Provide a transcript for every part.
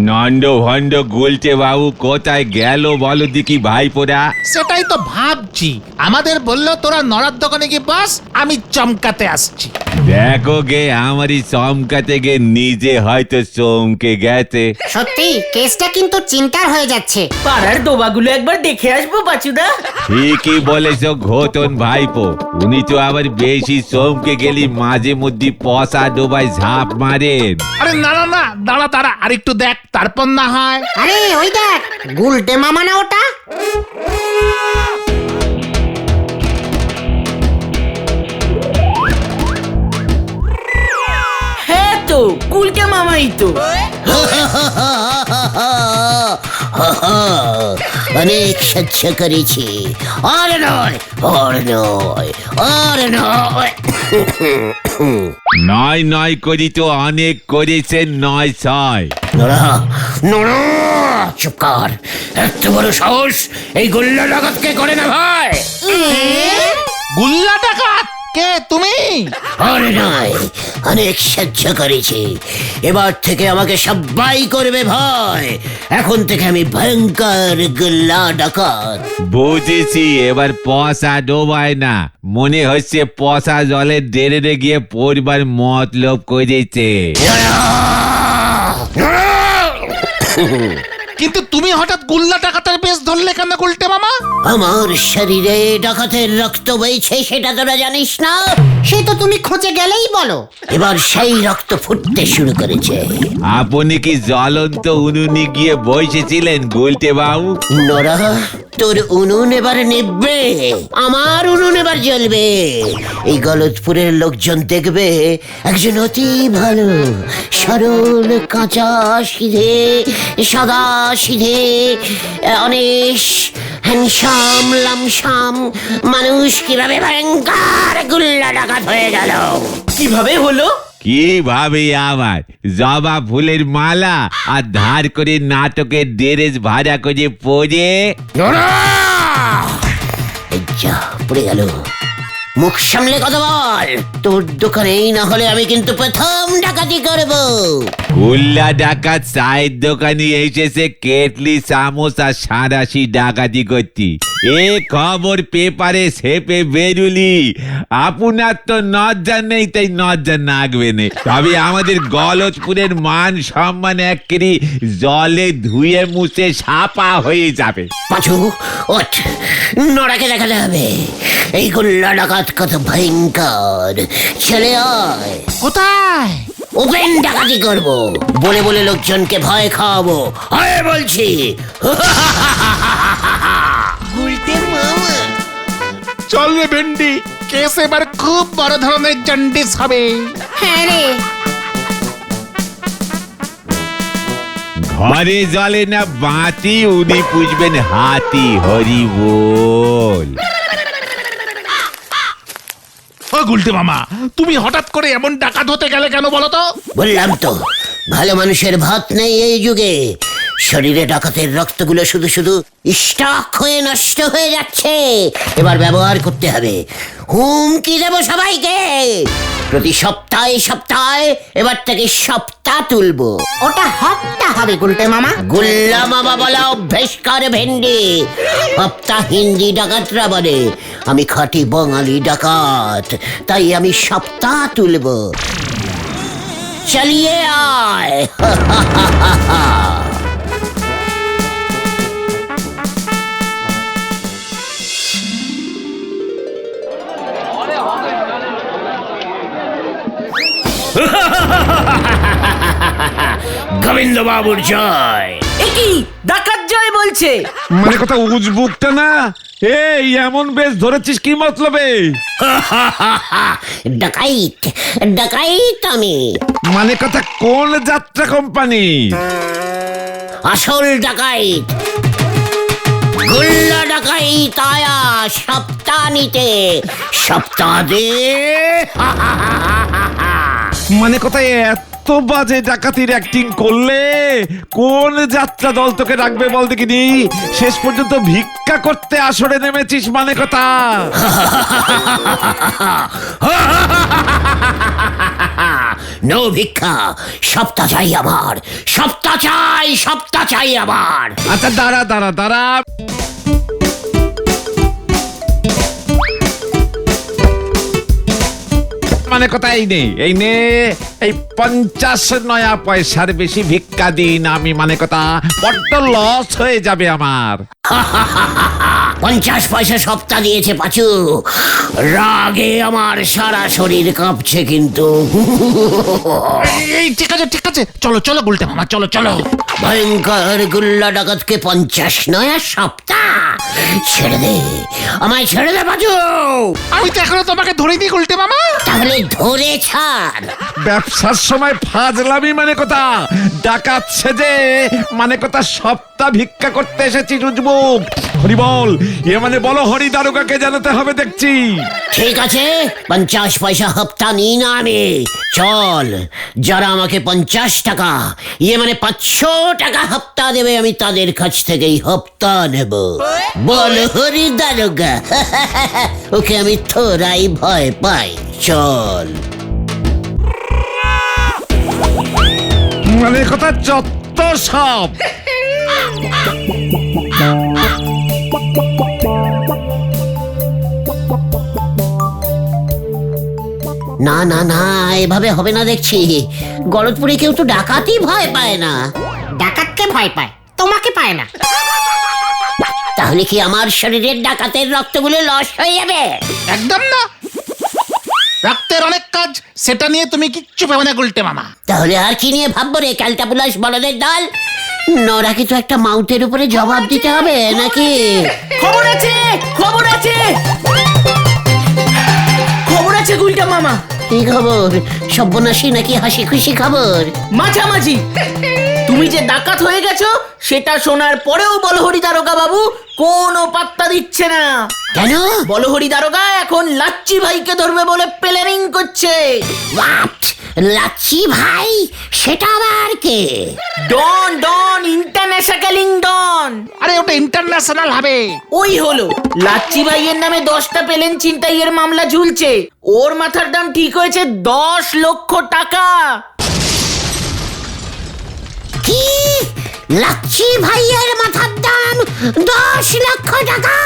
নন্দ ভন্ড গুলটে বাবু কোথায় গেল বলো দেখি ভাইপোরা। সেটাই তো ভাবছি, আমাদের বললো তোরা নড়ার দোকানে গিয়ে বস, আমি চমকাতে আসছি। দেখো গে আমারই চমকাতে গে নিজে হয়তো চমকে গেছে। সত্যি কেসটা কিন্তু চিন্তার হয়ে যাচ্ছে। পাড়ার ডোবাগুলো একবার দেখে আসবো বাচুদা। ঠিকই বলেছ ঘোতন ভাইপো, উনি তো আবার বেশি চমকে গেলি মাঝে মধ্যে পচা ডোবায় ঝাঁপ মারেন। আরে না না না, দাঁড়া দাঁড়া, আর একটু দেখ, তারপর না হয়। আরে ওই দেখ, গুলটে মামা না ওটা? হ্যাঁ তো কুলকে মামাই তো। অনেক সহ্য করেছি, আর নয় আর নয় আর নয়। নয় নয় করি তো অনেক করেছেন, নয় ছয়। নোরা নোরা, চুপ কর। এত বড় সাহস এই গোল্লা ডাকাতকে করে না ভাই? গুল্লা ডাকাত কে তুমি? আর নয়, অনেক সহ্য করেছি, এবার থেকে আমাকে সবাই করবে ভয়। এখন থেকে আমি ভয়ঙ্কর গোল্লা ডাকাত। বুঝেছি, এবার পচা ডোবায় না, মনে হচ্ছে পচা জলে ডেরে গিয়ে পরিবার মতলব করেছে। কিন্তু তুমি হঠাৎ গুল্লা ডাকাতের বেশ ধরলে কেন গুলটে মামা? আমার শরীরে ডাকাতের রক্ত বইছে, সেটা তোরা জানিস না? সে তো তুমি খোঁজে গেলেই বলো। এবার সেই রক্ত ফুটতে শুরু করেছে। আপনি কি জ্বলন্ত উনুনে গিয়ে বসেছিলেন গুলটে বাবু? নোরা, তোর উনুন এবার নিববে, আমার উনুন এবার জ্বলবে। এই গলতপুরের লোকজন দেখবে একজন অতি ভালো, সরল, কাঁচা, সিধে, সাদা সিধে, অনেক হ্যান্ডসাম লামসাম মানুষ কিভাবে ভয়ঙ্কর গুল্লা ডাকাত হয়ে গেল। কিভাবে হলো? কিভাবে আবার জবা ফুলের মালা আর ধার করে নাটকের ড্রেস ভাড়া করে পরে। এই যা, পড়ে গেল। মুখ সামলে কথা বল, তোর দোকানেই না হলে আমি কিন্তু প্রথম ডাকাতি করব। গুল্লা ডাকাত চায়ের দোকানে এসেছে কেটলি চামচ আর সাঁড়াশি ডাকাতি করতি। এ খবর পেপারে ছেপে বেরুলি, আপনার তো নজ্জা নেই, তাই নজ্জা নাগবে না। তবে আমাদের গলতপুরের মান সম্মান একেবারে জলে ধুয়ে মুছে সাপা হয়ে যাবে। পাঁচু ওঠ, নড়াকে দেখাতে হবে এই গুল্লা ডাকাত কত ভয়ঙ্কর। ছেলে আয়, কোথায়? ওপেন ডাকাতি করব, বলে বলে লোকজনকে ভয় খাওয়াবো। আয় বলছি। চল রে ভেন্ডি, কেস এবার খুব বড় ধরনের জন্ডিস হবে। হ্যাঁ রে, ঘরে জলে না বাতি, উনি পুষবেন হাতি। হরি বল। ও গুলটে মামা, তুমি হঠাৎ করে এমন ডাকাত হতে গেলে কেন বলো তো? বললাম তো, ভালো মানুষের ভাত নেই এই যুগে। শরীরে ডাকাতের রক্তগুলো শুধু শুধু স্টক হয়ে নষ্ট হয়ে যাচ্ছে, এবার ব্যবহার করতে হবে। হুমকি দেব সবাইকে, প্রতি সপ্তাহে সপ্তাহে এবার থেকে সপ্তাহ তুলবো। ওটা হপ্তা হবে গুলটে মামা। গুল্লা মামা বলা অভ্যেস করে ভেন্ডি, হপ্তা হিন্দি ডাকাতরা বলে। আমি খাঁটি বাঙালি ডাকাত, তাই আমি সপ্তাহ তুলবো। চালিয়ে আয়। গোবিন্দ বাবুর জয়। একই ডাকাত জয় বলছে। মানে কথা উজবুকটা না, এই এমন বেশ ধরেছিস কি মতলবে? ডাকাইত ডাকাইত আমি। মানে কথা কোন যাত্রা কোম্পানি? আসল ডাকাইত, গুল্লা ডাকাইত আয়া সপ্তাহ নিতে। সপ্তাহ দে। মানে কথা এত বাজে ডাকাতির অ্যাক্টিং করলে কোন যাত্রা দল তোকে রাখবে বল দেখিনি? শেষ পর্যন্ত ভিক্ষা করতে আসরে নেমেছিস মানে কথা। নো ভিক্ষা, সপ্তাহ চাই আমার, সপ্তাহ চাই আমার। আচ্ছা দাঁড়া মানে কথা এই নে এই 50 নয়া পয়সার বেশি ভিক্ষা দিন, আমি মানে কথা বড্ড লস হয়ে যাবে আমার। 50 পয়সা সপ্তাহ দিয়েছে পাঁচু, রাগে আমার সারা শরীর কাঁপছে কিন্তু। এই ঠিক আছে, চলো গুলটে মামা, চলো। ভয়ঙ্কর গুল্লা ডাকাতকে 50 নয়া সপ্তাহ, ছেড়ে দে আমায়, ছেড়ে দে পাঁচু। আমি তো এখনো তোমাকে ধরিনি গুলটে মামা। তাহলে ধরে ছাড়। ব্যবসার সময় ফাজলামি মানে কথা, ডাকাত সেজে মানে কথা সপ্তাহ ভিক্ষা করতে এসেছি রুজবুক। হরি বল, এ মানে বলো হরি দারোগাকে জানাতে হবে দেখছি। ঠিক আছে, 50 পয়সা হপ্তা নিই না আমি। চল, যারা আমাকে 50 টাকা, ইয়ে মানে 500 টাকা হপ্তা দেবে, আমি তাদের কাছ থেকেই হপ্তা নেব। বল হরি দারোগা, ওকে আমি থোড়াই ভয় পাই। চল। মানে কথা যত সব। না, এভাবে হবে না দেখছি। গলতপুরে কেউ তো ডাকাতই ভয় পায় না। ডাকাতকে ভয় পায়, তোমাকে পায় না। তাহলে কি আমার শরীরের ডাকাতের রক্তগুলো লস হয়ে যাবে? একদম না, রক্তের অনেক কাজ, সেটা নিয়ে তুমি কিচ্ছু ভেবে না গুলটে মামা। তাহলে আর কি নিয়ে ভাববো রে ক্যালটাবুলাস বলদের দল? নরাকে তো একটা মাউথের উপরে জবাব দিতে হবে নাকি? খবর আছে গুলটা মামা। কি খবর? সর্বনাশী নাকি হাসি খুশি খবর? মাঝামাঝি। তুমি যে ডাকাত হয়ে গেছো সেটা শোনার পরেও বলহরি দারোগা বাবু কোনো পাত্তা দিচ্ছে না। কেন? বলহরি দারোগা এখন লাচ্চি ভাইকে ধরবে বলে প্ল্যানিং করছে। হোয়াট? লাচ্ছি ভাই? সেটা আবার কে? ডন ইন্টারন্যাশনাল ডন। আরে ওটা ইন্টারন্যাশনাল হবে। ওই হলো লাচ্চি ভাইয়ের নামে 10টা পেলেন ছিনতাইয়ের মামলা ঝুলছে। ওর মাথার দাম ঠিক হয়েছে 10 লক্ষ টাকা। কি? লাচ্ছি ভাইয়ের মাথার দাম 10 লক্ষ টাকা?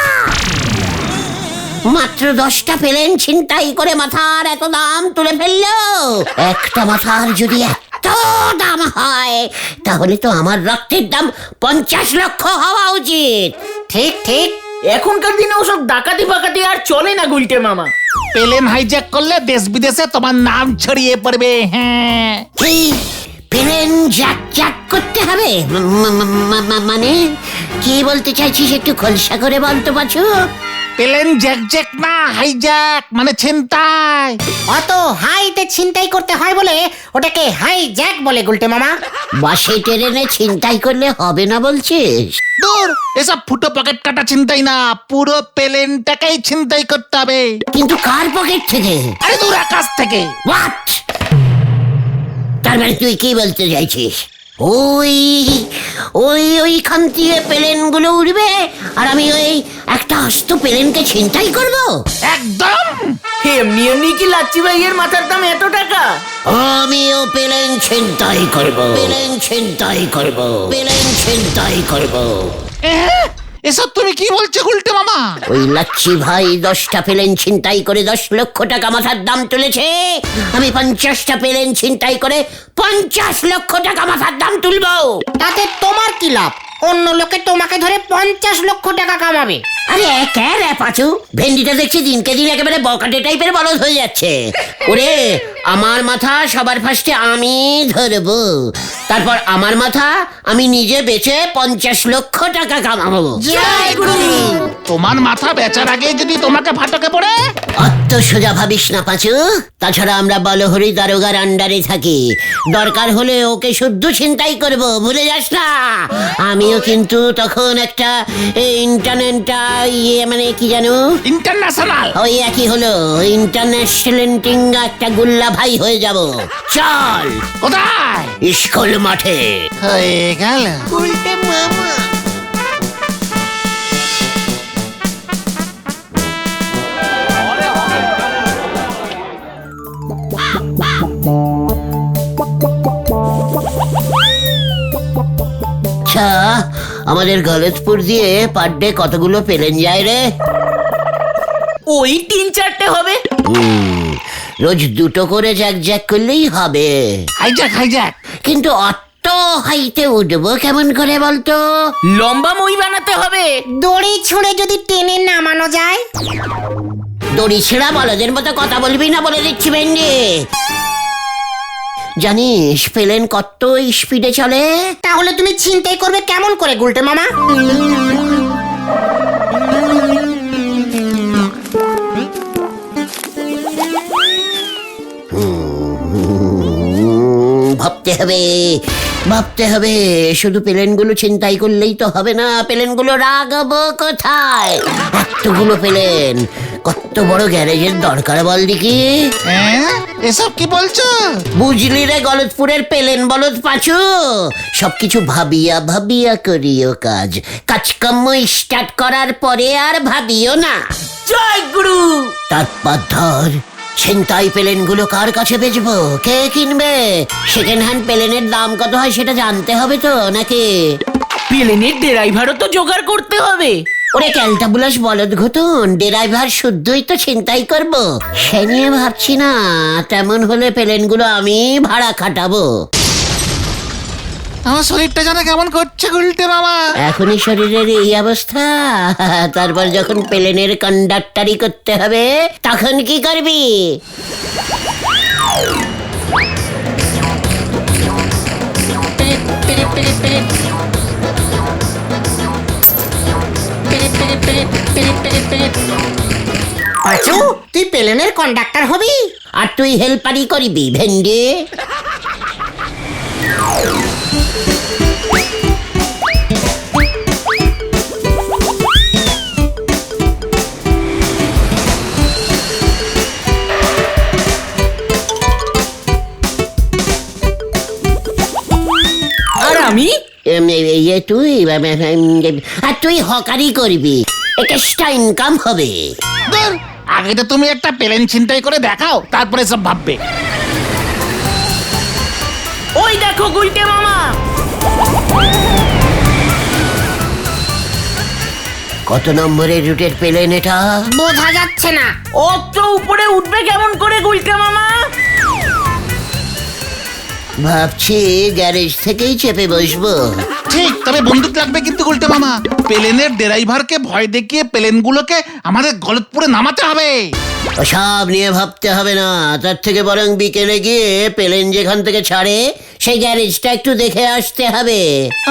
মাত্র 10টা পেলেন ছিনতাই করে মাথার এত দাম তুলে ফেললো? একটা মাথার যদি এত দাম হয়, তাহলে তো আমার রক্তের দাম 50 লক্ষ হওয়া উচিত। ঠিক। এখনকার দিনে ওসব ডাকাতি ফাকাতি আর চলে না গুলটে মামা। প্লেন হাইজ্যাক করলে দেশ বিদেশে তোমার নাম ছড়িয়ে পড়বে। হ্যাঁ, কি? প্লেন জ্যাক করতে হবে? মানে কি বলতে চাইছিস একটু খোলসা করে বলতে পারছো? প্লেন জ্যাক না, হাইজ্যাক মানে ছিনতাই। অত হাইতে ছিনতাই করতে হয় বলে ওটাকে হাই জ্যাক বলে গুলটে মামা। বাসে ট্রেনে ছিনতাই করলে হবে না বলছিস? দূর, এসব ফুটো পকেট কাটা ছিনতাই না, পুরো প্লেনটাকেই ছিনতাই করতে হবে। কিন্তু কার পকেট থেকে? আরে দূর, আকাশ থেকে। হোয়াট? তার মানে তুই কি বলতে চাইছিস? ওইখান থেকে প্লেন গুলো উড়বে আর আমি ওই একটা আস্ত প্লেনকে ছিনতাই করব? একদম। এমনি কি লাচ্চি ভাইয়ের মাথার দাম এত টাকা? আমিও প্লেন ছিনতাই করব। এসব তুমি কি বলছো গুলটে মামা? ওই লাচ্ছি ভাই 10টা প্লেন ছিনতাই করে 10 লক্ষ টাকা মাথার দাম তুলেছে। আমি 50টা প্লেন ছিনতাই করে 50 লক্ষ টাকা মাথার দাম তুলবো। তাতে তোমার কি লাভ? অন্য লোকে তোমাকে ধরে 50 লক্ষ টাকা কামাবে। আরে কে রে পাচু? ভেন্ডিটা দেখছি দিনকে দিন একেবারে বকাটে টাইপের বলদ হয়ে যাচ্ছে। ওরে, আমার মাথা সবার ফার্স্টে আমি ধরবো, তারপর আমার মাথা আমি নিজে বেচে 50 লক্ষ টাকা কামাবো। জয় গুরু। তোমার মাথা বেচার আগে যদি তোমাকে ফাটকে পড়ে? অত সোজা ভাবিস না পাচু। তাছাড়া আমরা বলহরি দারোগার আন্ডারে থাকি, দরকার হলে ওকে শুদ্ধ ছিনতাই করব, ভুলে যাস না। আমিও কিন্তু তখন একটা মানে কি জানো, ইন্টারন্যাশনাল। ওই একই হলো, ইন্টারন্যাশনাল একটা গুল্লা ভাই হয়ে যাব। চল। কোথায়? স্কুল মাঠে। হয়ে গেল। গুলটে মামা। আচ্ছা, আমাদের গলতপুর দিয়ে পার ডে কতগুলো প্লেন যায় রে? ওই 3-4টে হবে। রোজ দুটো করে জ্যাক করলেই হবে। হাইজ্যাক কিন্তু অত হাইটে উঠবো কেমন করে বলতো? লম্বা মই বানাতে হবে। দড়ি ছুঁড়ে যদি টেনে নামানো যায়। দড়ি ছেঁড়া বলদের মতো কথা বলবি না বলে দিচ্ছি ভেন্ডি। জানিস প্লেন কত স্পিডে চলে? তাহলে তুমি ছিনতাই করবে কেমন করে গুলটে মামা? ভাবতে হবে শুধু প্লেনগুলো ছিনতাই করলেই তো হবে না, প্লেনগুলো রাখবো কোথায়? এতগুলো প্লেন কত বড় গ্যারেজের দরকার বল দেখি। এসব কি বলছো? বুঝলি রে গলতপুরের প্লেন বলদ পাঁচু, সবকিছু ভাবিয়া ভাবিয়া করিও কাজকর্ম স্টার্ট করার পরে আর ভাবিও না। জয় গুরু। তারপর ধর ছিনতাই প্লেনগুলো কার কাছে বেচবো, কে কিনবে? সেকেন্ড হ্যান্ড প্লেনের দাম কত হয় সেটা জানতে হবে তো নাকি? প্লেনের ড্রাইভারও তো জোগাড় করতে হবে। ওরে ক্যালটাবুলাস বলদ ঘটুন, ড্রাইভার শুদ্ধই তো ছিনতাই করবো, সে নিয়ে ভাবছি না। তেমন হলে প্লেনগুলো আমি ভাড়া খাটাবো। আমার শরীরটা যেন কেমন করছে গুলটে মামা। এখনই শরীরের এই অবস্থা, তারপর যখন প্লেনের কন্ডাক্টরি করতে হবে তখন কি করবি? পাঁচু, তুই প্লেনের কন্ডাক্টর হবি? আর তুই হেল্পারি করবি ভেন্ডি। আর আমি তুই হকারি করবি, এক্সট্রা ইনকাম হবে। ধুর, আগে তো তুমি একটা প্লেন ছিনতাই করে দেখাও, তারপরে সব ভাববে। ওই দেখো গুলটে মামা। কত নম্বরের রুটের প্লেন এটা? বোঝা যাচ্ছে না। অত উপরে উঠবে কেমন করে গুলটে মামা? ভাবছি গ্যারেজ থেকেই চেপে বসবো। ঠিক, তবে বন্দুক লাগবে কিন্তু গুলটে মামা। প্লেনের ড্রাইভারকে ভয় দেখিয়ে প্লেনগুলোকে আমাদের গলতপুরে নামাতে হবে। সব নিয়ে ভাবতে হবে না, তার থেকে বরং বিকেলে গিয়ে প্লেন যেখান থেকে ছাড়ে সেই গ্যারেজটা একটু দেখে আসতে হবে।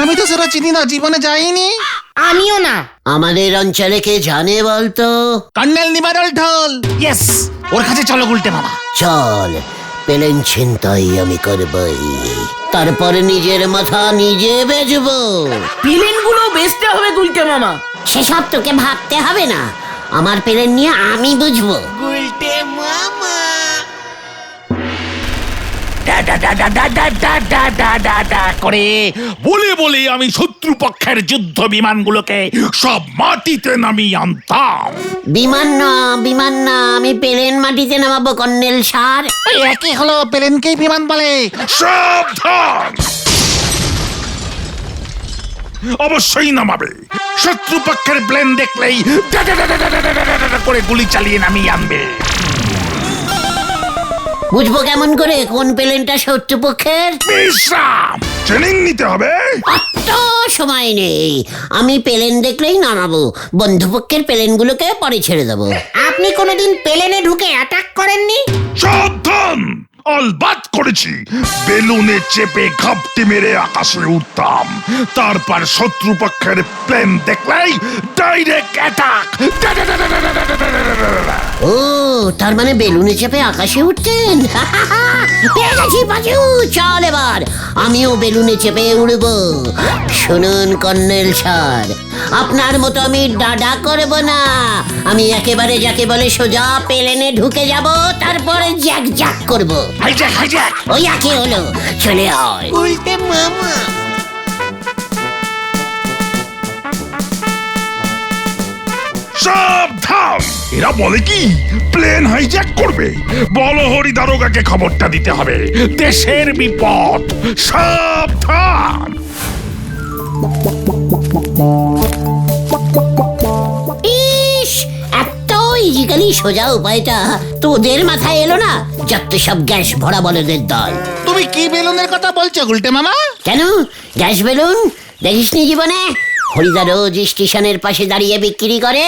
আমি তো সেটা চিনি না, জীবনে যাইনি। আমিও না। আমাদের অঞ্চলে কে জানে বলতো? কর্নেল নিবারল ঢোল। ইয়েস, ওর কাছে চলো গুলটে মামা। চল, প্লেন ছিনতাই আমি করবই, তারপরে নিজের মাথা নিজে বেচবো। প্লেনগুলো বেচতে হবে গুলটে মামা। সেসব তোকে ভাবতে হবে না, আমার প্লেন নিয়ে আমি বুঝবো। করে বলে বলে আমি শত্রুপক্ষের যুদ্ধ বিমানগুলোকে সব মাটিতে নামিয়ে আনতাম। বিমান না, আমি প্লেন মাটিতে নামাবো কর্নেল স্যার। এই একই হলো, প্লেনকেই বিমান বলে। সাবধান, অবশ্যই নামাবে। শত্রুপক্ষের প্লেন দেখলেই করে গুলি চালিয়ে নামিয়ে আনবে। বুঝবো কেমন করে কোন প্লেনটা শত্রুপক্ষের? বিশ্রাম, ট্রেনিং নিতে হবে। অত সময় নেই, আমি প্লেন দেখলেই নামাবো, বন্ধুপক্ষের প্লেনগুলোকে পরে ছেড়ে দেবো। আপনি কোনোদিন প্লেনে ঢুকে অ্যাটাক করেননি? সাবধান, অলবাত করেছি। বেলুনে চেপে ঘাপটি মেরে আকাশে উঠতাম, তারপর শত্রুপক্ষের প্লেন দেখলেই ডাইরেক্ট অ্যাটাক। ও, তার মানে বেলুনে চেপে আকাশে উঠতেন। পেয়ে গেছি বাজু, চল এবার আমিও বেলুনে চেপে উড়বো। শুনুন কর্নেল স্যার, আপনার মতো আমি ডাডা করব না, আমি একেবারে যাকে বলে সোজা প্লেনে ঢুকে যাব, তারপরে জ্যাক জ্যাক করবো। হাইজ্যাক। ওই একে হলো, চলে আয়। উল্টে মামা। সাবধান, এরা বলে কি প্লেন হাইজ্যাক করবে। বলো হরি দারোগাকে খবরটা দিতে হবে, দেশের বিপদ। সাবধান। ইস, এত ইজিক্যালি সোজা উপায়টা তোদের মাথায় এলো না? যত সব গ্যাস ভরা বলদের দল। তুমি কি বেলুনের কথা বলছো গুলটে মামা? কেন গ্যাস বেলুন দেখিসনি জীবনে? হরিদা রোজ স্টেশনের পাশে দাঁড়িয়ে বিক্রি করে।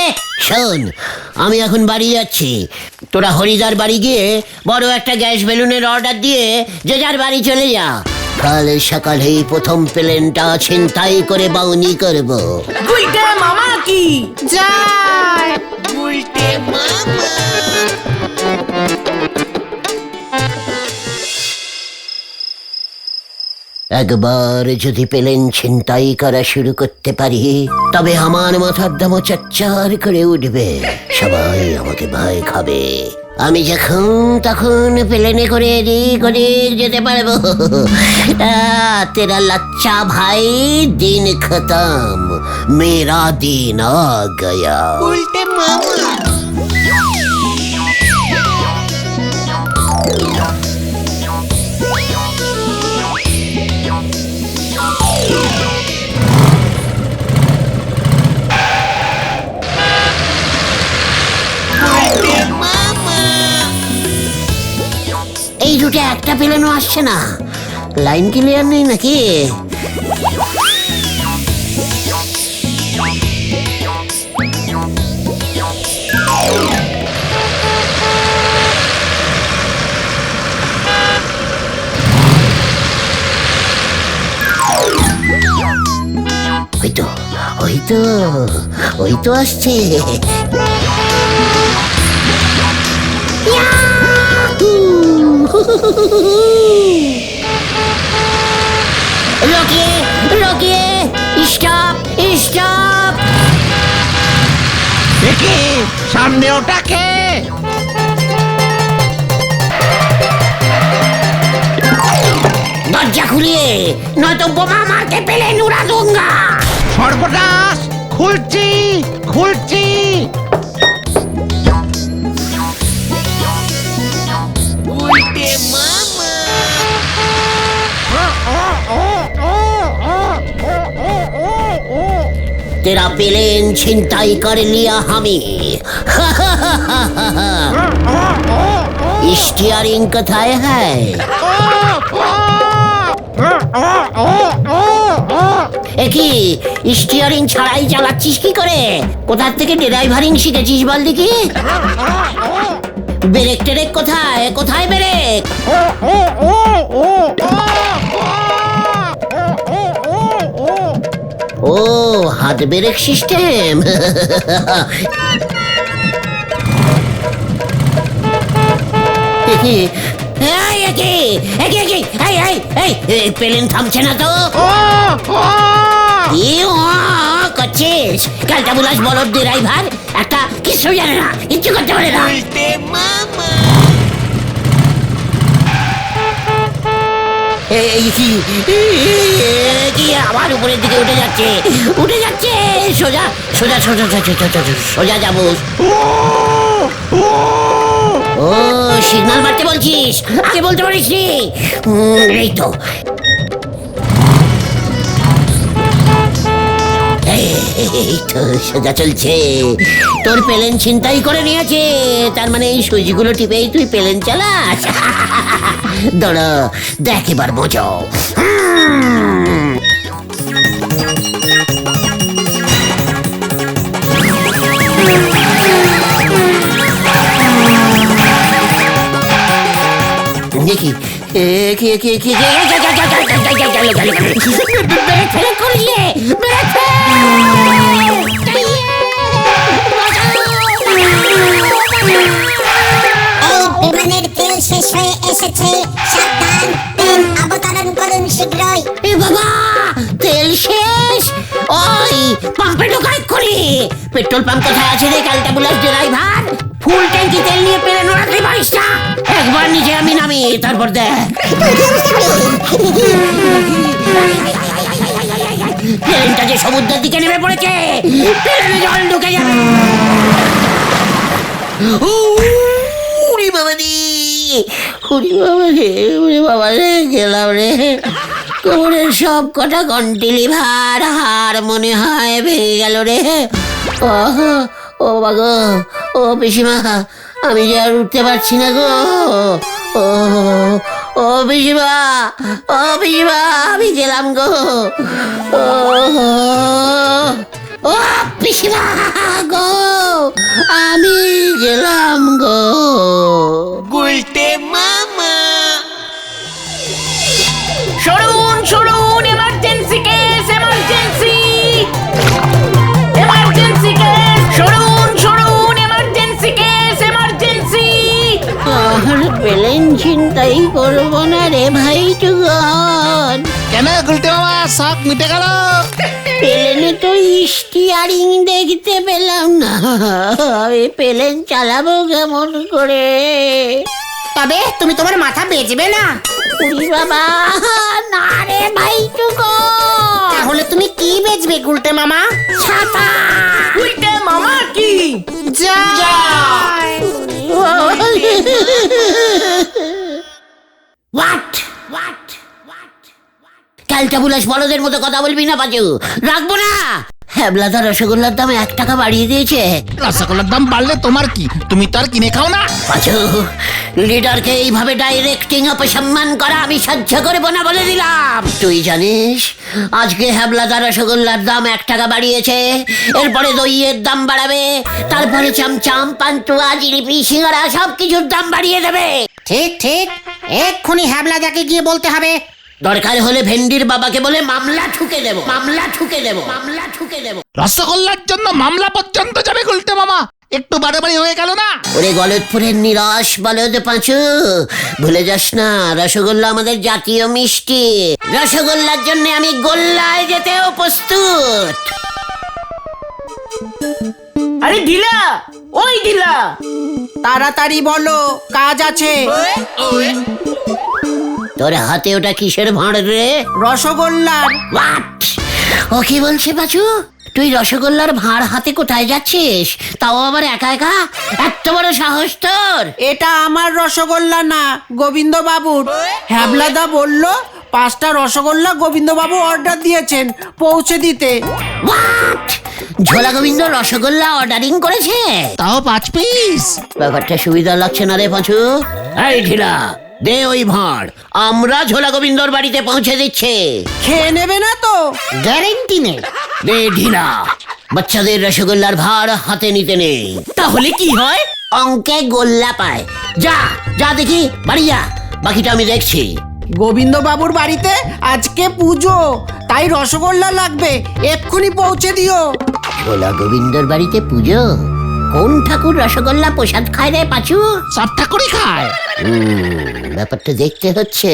শোন, আমি এখন বাড়ি যাচ্ছি, তোরা হরিদার বাড়ি গিয়ে বড় একটা গ্যাস বেলুনের অর্ডার দিয়ে যে যার বাড়ি চলে যা। কাল সকালেই প্রথম প্লেনটা ছিনতাই করে বাউনি করব। গুলটে মামা কি যায় একবার যদি প্লেন ছিনতাই করা শুরু করতে পারি, তবে আমার মাথার দামও চচ্চার করে উঠবে, সবাই আমাকে ভয় খাবে। আমি যখন তখন প্লেনে করে এদিক ওদিক যেতে পারবো। তেরা লচ্চা ভাই দিন খতম, মেরা দিন আ গয়া। এই রুটে একটা প্লেনও আসছে না, লাইন ক্লিয়ার নেই নাকি? ওই তো আসছে। রকিয়ে রকিয়ে, স্টপ স্টপ। দেখি সামনে ওটাকে। দরজা খুলিয়ে, নয়তো বোমা মারকে প্লেন উড়া दूंगा। সর্বনাশ, খুলছি খুলছি। तेरा प्लेन छिनताई कर लिया हमें। स्टीयरिंग कथाय है? একই স্টিয়ারিং ছাড়াই চালাচ্ছিস কি করে? কোথা থেকে ড্রাইভারিং শিখেছিস বল দেখি? ব্রেক টেরেক কোথায়? কোথায় ব্রেক? ও, হাত ব্রেক সিস্টেম। প্লেন থামছে না তো? করছিস কালটা বুলাস বলদ ড্রাইভার, একটা কিছু জানে না, কিচ্ছু করতে পারে না। কি আবার উপরের দিকে উঠে যাচ্ছে, উঠে যাচ্ছে। সোজা সোজা সোজা সোজা যাবো। ও, সিগন্যাল মারতে বলছিস? আগে বলতে পারিস নি? এই তো এই তো সোজা চলছে। তোর প্লেন ছিনতাই করে নিয়েছে, তার মানে এই সুইচগুলো টিপেই তুই প্লেন চালাস। দাঁড়া, দেখ এবার মজা। দেখি বিমানের তেল শেষ হয়ে এসেছে, সাবধান, তেল অবতরণ করুন শীঘ্রই। এ বাবা, তেল শেষ। ওই পাম্পে ঢোকাই করি। পেট্রোল পাম্প কোথায় আছে রে কালটা বুলাস ড্রাইভার? ফুল ট্যাঙ্কি তেল নিয়ে প্লেন উড়াতে পারিস না? একবার নিজে আমি নামি, তারপর দেখ। প্লেনটা যে সমুদ্রের দিকে নেমে পড়েছে, প্লেনে জল ঢুকে যাবে। উড়ি বাবা রে, উড়ি বাবা রে, উড়ি বাবা রে, গেলাম রে। কোমরের সব কটা কন্টিলি ভার হার মনে হয় ভেঙে গেল রে। ও বাগো, ও পিসিমা, আমি যে আর উঠতে পারছি না গো। ও পিসিমা, আমি গেলাম গো। ও পিসিমা গো, আমি গেলাম গো। সরুন সরুন, emergency case, emergency emergency case, সরুন সরুন, এমার্জেন্সি কেস, এমার্জেন্সি। আর পেলেন চিন্তাই করবো না রে ভাই টুগন। কেন গুলটে মামা শখ মিটে গেল? পেলেনে তো স্টিয়ারিং দেখতে পেলাম না, আমি পেলেন চালাবো কেমন করে? তবে তুমি তোমার মাথা বেচবে না? উড়ি বাবা, না রে ভাই টুগন। তাহলে তুমি কি বেচবে গুলটে মামা? ছাতা। উল্টে মামা কি যা What? ক্যালটা বুলাস বলদের মতো কথা বলবি না পাচু, রাখবো না। হ্যাবলাদা রসগোল্লার দাম 1 টাকা বাড়িয়ে দিয়েছে। রসগোল্লার দাম বাড়লে তোমার কি? তুমি তো আর কিনে খাও না। পাচু, লিডারকে এইভাবে ডাইরেক্টিং অপসম্মান করা আমি সহ্য করবো না বলে দিলাম। তুই জানিস আজকে হ্যাবলাদা রসগোল্লার দাম 1 টাকা বাড়িয়েছে, এরপরে দইয়ের দাম বাড়াবে, তারপরে চামচাম, পান্তুয়া, জিলিপি, সিঙ্গারা সবকিছুর দাম বাড়িয়ে দেবে। ঠিক ঠিক, এক্ষুনি হ্যাবলাদাকে গিয়ে বলতে হবে। দরকার হলে ভেন্ডির বাবাকে বলে মামলা ঠুকে দেবো। রসগোল্লার জন্য মামলা পর্যন্ত যাবে গুলটে মামা? একটু বাড়াবাড়ি হয়ে গেল না? ওরে গলতপুরের নিরস বলদ পাঁচু, ভুলে যাস না রসগোল্লা আমাদের জাতীয় মিষ্টি। রসগোল্লার জন্য আমি গোল্লায় যেতেও প্রস্তুত। আরে ঢিলা, ওই ঢিলা, তাড়াতাড়ি বলো, কাজ আছে। তোর হাতে ওটা কিসের ভাঁড় রে? রসগোল্লার। What? ও কি বলছে পাঁচু? তুই রসগোল্লার ভাঁড় হাতে কোথায় যাচ্ছিস, তাও আবার একা একা? এত বড় সাহস তোর? এটা আমার রসগোল্লা না, গোবিন্দ বাবুর। হ্যাবলাদা বলল 5টা রসগোল্লা গোবিন্দ বাবু অর্ডার দিয়েছেন পৌঁছে দিতে। What? ঝোলা গোবিন্দ রসগোল্লা অর্ডারিং করেছে? তাও 5 পিস? ব্যাপারটা সুবিধা লাগছে না রে পাঁচু। এই ঢিলা, দে ওই ভাঁড়, আমরা ঝোলা গোবিন্দর বাড়িতে পৌঁছে দিচ্ছে। খেয়ে নেবে না তো? গ্যারেন্টি নেই। দে ঢিলা, বাচ্চাদের রসগোল্লার ভার হাতে নিতে নেই। তাহলে কি হয়? অঙ্কে গোল্লা পায়। যা যা দেখি, বাড়ি যা, বাকিটা আমি দেখছি। গোবিন্দ বাবুর বাড়িতে আজকে পুজো, তাই রসগোল্লা লাগবে, এক্ষুনি পৌঁছে দিও। ঝোলা গোবিন্দর বাড়িতে পুজো? কোন ঠাকুর রসগোল্লা প্রসাদ খায় রে পাঁচু? সব ঠাকুরই খায়। ব্যাপারটা দেখতে হচ্ছে।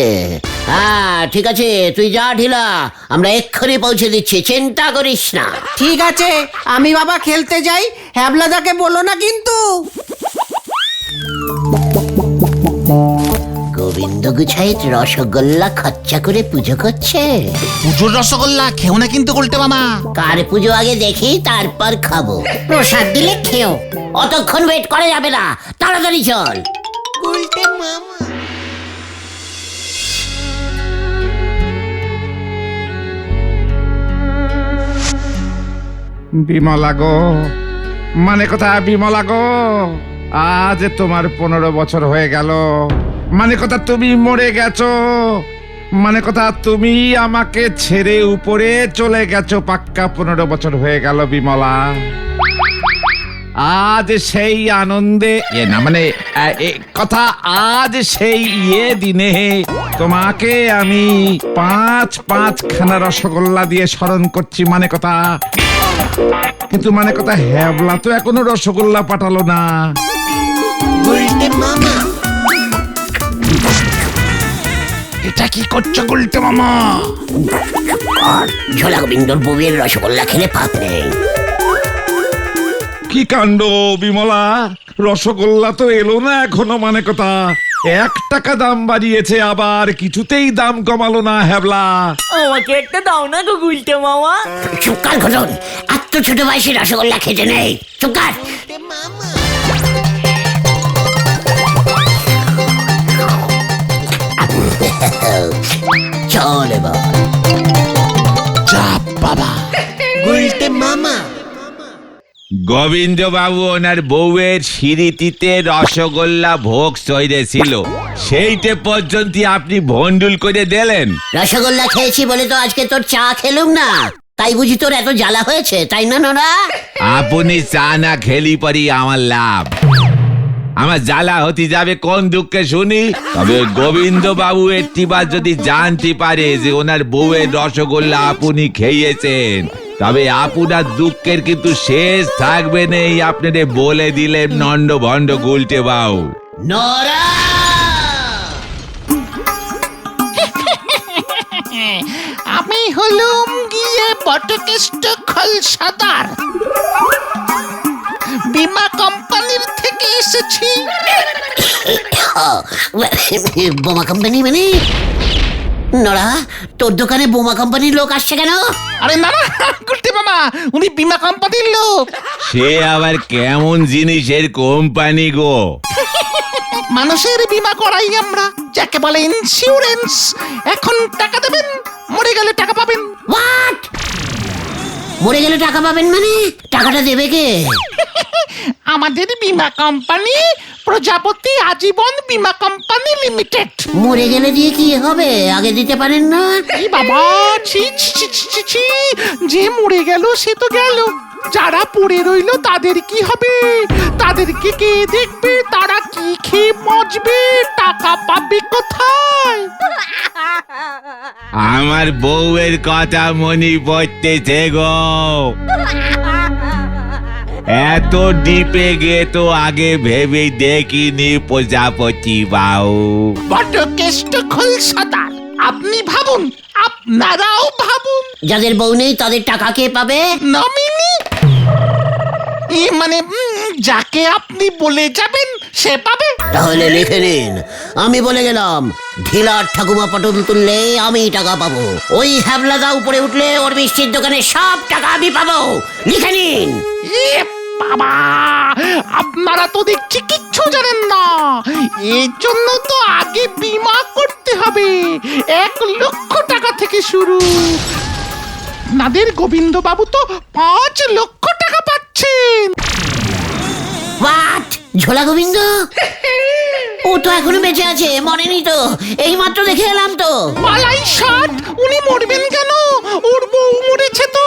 হ্যাঁ ঠিক আছে, তুই যা ঢিলা, আমরা এক্ষুনি পৌঁছে দিচ্ছি, চিন্তা করিস না। ঠিক আছে, আমি বাবা খেলতে যাই, হ্যাবলাদাকে বলো না কিন্তু। গোবিন্দ গুছাইত রসগোল্লা খরচা করে পুজো করছে। পুজোর রসগোল্লা খেও না কিন্তু গুলটে মামা। কার পুজো আগে দেখি, তারপর খাবো। প্রসাদ দিলে খেও। অতক্ষণ ওয়েট করা যাবে না, তাড়াতাড়ি চল। বিমলা গো, মানে কথা বিমলা গো, আজ তোমার 15 বছর হয়ে গেল। মানে কথা তুমি মরে গেছো, মানে কথা তুমি আমাকে ছেড়ে উপরে চলে গেছো। পাক্কা 15 বছর হয়ে গেল বিমলা। আজ সেই আনন্দে না মানে কথা, আজ সেই দিনে তোমাকে আমি 5 খানা রসগোল্লা দিয়ে স্মরণ করছি। মানে কথা, কিন্তু মানে কথা হ্যাবলা তো এখনো রসগোল্লা পাঠালো না। এটা কি করছো গুলটে মামা? ঝোলা গোবিন্দর বউয়ের রসগোল্লা খেলে পাপ নেই। কি কাণ্ড বিমলা, রসগোল্লা তো এলো না এখনো। মানে কথা 1 টাকা দাম বাড়িয়েছে, আবার কিছুতেই দাম কমালো না হ্যাবলা। আমাকে একটা দাও না গো গুলটে মামা। চুপকার ঘটন, এত ছোট বয়সে রসগোল্লা খেতে নেই, চুপকার। চল এবার চাপ বাবা। গোবিন্দ বাবু ওনার বউয়ের সিঁড়িটিতে রসগোল্লা ভোগ চড়েছিল, সেইটে পর্যন্ত আপনি ভন্ডুল করে দিলেন। রসগোল্লা খেয়েছি বলে তো আজকে তোর চা খেলুম না, তাই বুঝি তোর এত জ্বালা হয়েছে, তাই না নোরা? আপনি চা না খেলি পরি আমার লাভ, আমার জ্বালা হতে যাবে কোন দুঃখে শুনি। তবে গোবিন্দ বাবু একটিবার যদি জানতে পারে যে ওনার বউয়ের রসগোল্লা আপনি খেয়েছেন, তবে আপনার দুঃখের কিন্তু শেষ থাকবে নেই, আপনাদের বলে দিলেন নন্ড ভণ্ড গুলটে বাউ। নোরা আমি হলুম গিয়ে বটকেষ্ট খলসাদার, বীমা কোম্পানির থেকে এসেছি। বোমা কোম্পানি মানে? নোরা, তোর দোকানে বোমা কোম্পানির লোক আসছে কেন? আরে না না গুলটে মামা, উনি বীমা কোম্পানির লোক। সে আবার কেমন জিনিসের কোম্পানি গো? মানুষের বীমা করাই আমরা, যাকে বলে ইন্স্যুরেন্স। এখন টাকা দেবেন, মরে গেলে টাকা পাবেন। হোয়াট? মরে গেলে টাকা পাবেন মানে? টাকাটা দেবে কে? আমাদের বীমা কোম্পানি প্রজাপতি আজীবন বীমা কোম্পানি লিমিটেড। মরে গেলে দিয়ে কি হবে? আগে দিতে পারেন না? এই বাবা, ছি ছি ছি ছি ছি ছি, যে মরে গেল সে তো গেল, যারা পড়ে রইল তাদের কি হবে? তাদেরকে কে দেখবে? তারা কি খেয়ে মজবে? টাকা পাবে কোথায়? আমার বউয়ের কথা মনে পড়তেছে গো, এত ডিপে গে তো আগে ভেবে দেখিনি প্রজাপতি বাউ। বটকেষ্ট খলসাদার, আপনি ভাবুন, আপনারাও ভাবুন। যাদের বউ নেই তাদের টাকা কে পাবে? নমিনি মানে যাকে আপনি বলে যাবেন সে পাবে। তাহলে লিখে নিন, আমি বলে গেলাম, ঢিলার ঠাকুমা পটল তুললে আমি টাকা পাবো, ওই হ্যাবলাদা উপরে উঠলে ওর মিষ্টির দোকানে সব টাকা আমি পাবো। লিখে নিন। এ বাবা, আপনারা তো দেখছি কিচ্ছু জানেন না। এর জন্য তো আগে বীমা করতে হবে, 1 লক্ষ টাকা থেকে শুরু। আপনাদের গোবিন্দ বাবু তো 5 লক্ষ টাকা পাচ্ছেন। হোয়াট? ঝোলা গোবিন্দ? ও তো এখনো বেঁচে আছে, মরেনি তো, এই মাত্র দেখে এলাম তো। পালাই ষাট, উনি মরবেন কেন? ওর বউ মরেছে তো।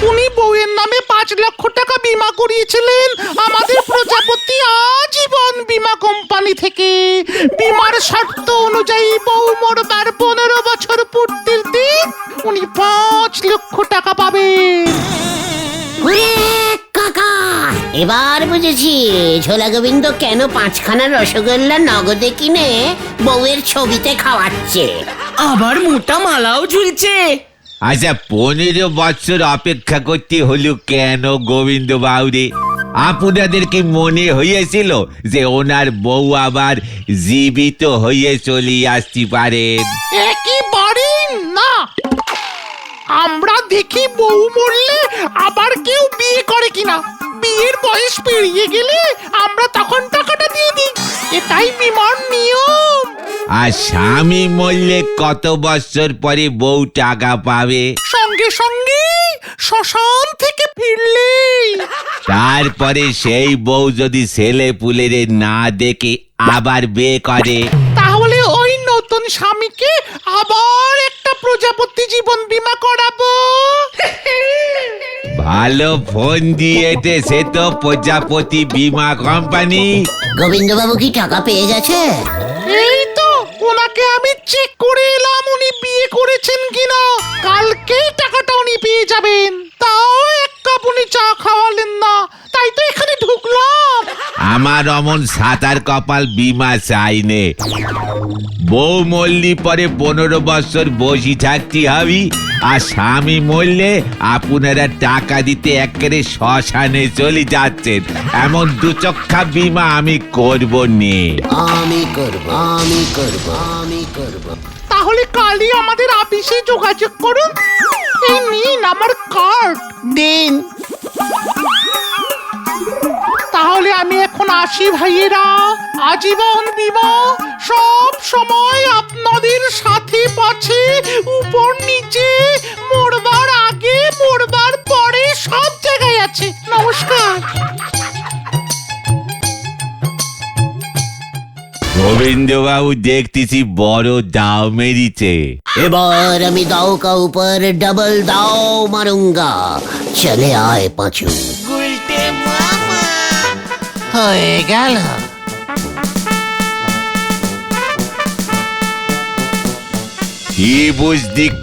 উনি বউয়ের নামে 5 লক্ষ টাকা বীমা করিয়েছিলেন আমাদের প্রজাপতি আজীবন বীমা কোম্পানি থেকে। বীমার শর্ত অনুযায়ী বউ মরবার 15 বছর পূর্তির দিন উনি 5 লক্ষ টাকা পাবেন। ওরে কাকা, এবার বুঝেছি ঝোলা গোবিন্দ কেন 5খানা রসগোল্লা নগদে কিনে বউয়ের ছবিতে খাওয়াচ্ছে। আবার মোটা মালাও ঝুলছে। আচ্ছা, 15 বছর অপেক্ষা করতে হলো কেন গোবিন্দ বাউরে? আপনাদের কি মনে হয়েছিল যে ওনার বউ আবার জীবিত হয়ে চলে আসতে পারেন? একেবারে না। আমরা দেখি বউ মরলে আবার কেউ বিয়ে করে কিনা, বিয়ের বয়স পেরিয়ে গেলে আমরা তখন টাকাটা দিয়ে দিই, এটাই বিমার নিয়ম। আর স্বামী মরলে কত বছর পরে বউ টাকা পাবে? সঙ্গে সঙ্গে শ্মশান থেকে ফিরলে। তারপরে সেই বউ যদি ছেলে পুলের না দেখে আবার বিয়ে করে, তাহলে ওই নতুন স্বামীকে আবার একটা প্রজাপতি জীবন বীমা করাবো। ভালো ফোন দিয়েছে সে তো প্রজাপতি বীমা কোম্পানি। গোবিন্দ বাবু কি টাকা পেয়ে গেছে? এই তো ওনাকে আমি চেক করে এলাম উনি বিয়ে করেছেন কিনা। কালকেই টাকাটা উনি পেয়ে যাবেন। তাও 1 কাপ উনি চা খাওয়ালেন না, তাই তো এখানে ঢুকলাম। আমার অমন সাতার কপাল বীমা চাইনে। বউ মরলি পরে 15 বছর বসি থাকতে হবে, আর স্বামী মরলে আপনারা টাকা দিতে একেবারে শ্মশানে চলে যাচ্ছেন। এমন দুচক্ষা বীমা আমি করব নে। আমি করব, আমি করব, আমি করব। তাহলে কালই আমাদের অফিসে যোগাযোগ করুন। এই নিন আমার কার্ড, দিন। তাহলে আমি এখন আসি ভাইয়েরা। আজীবন বীমা, সব সময় আপনাদের গোবিন্দবাবু দেখতেছি বড় দাও মেরিছে। এবার আমি দাও কা উপর ডবল দাও মারুঙ্গা। চলে আয় পাঁচু। হয়ে গেল।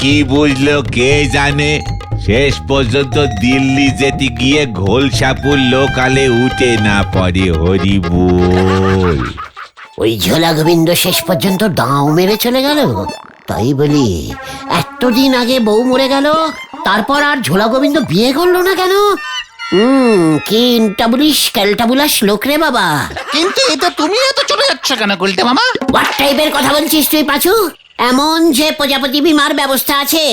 কি বুঝলো কে জানে, শেষ পর্যন্ত দিল্লি যেতে গিয়ে ঘোলসাপুর লোকালে উঠে না পড়ে। হরি বল। ওই ঝোলা গোবিন্দ শেষ পর্যন্ত দাও মেরে চলে গেল। তাই বলি এতদিন আগে বউ মরে গেল, তারপর আর ঝোলা গোবিন্দ বিয়ে করলো না কেন? কি ইন্টাবুলিশ ক্যালটাবুলাস লোক রে বাবা। কিন্তু এটা তুমি এত চলে যাচ্ছ কেন গুলটে মামা? হোয়াট টাইপের কথা বলছিস তুই পাঁচু? এমন যে প্রজাপতি বিমার ব্যবস্থা আছে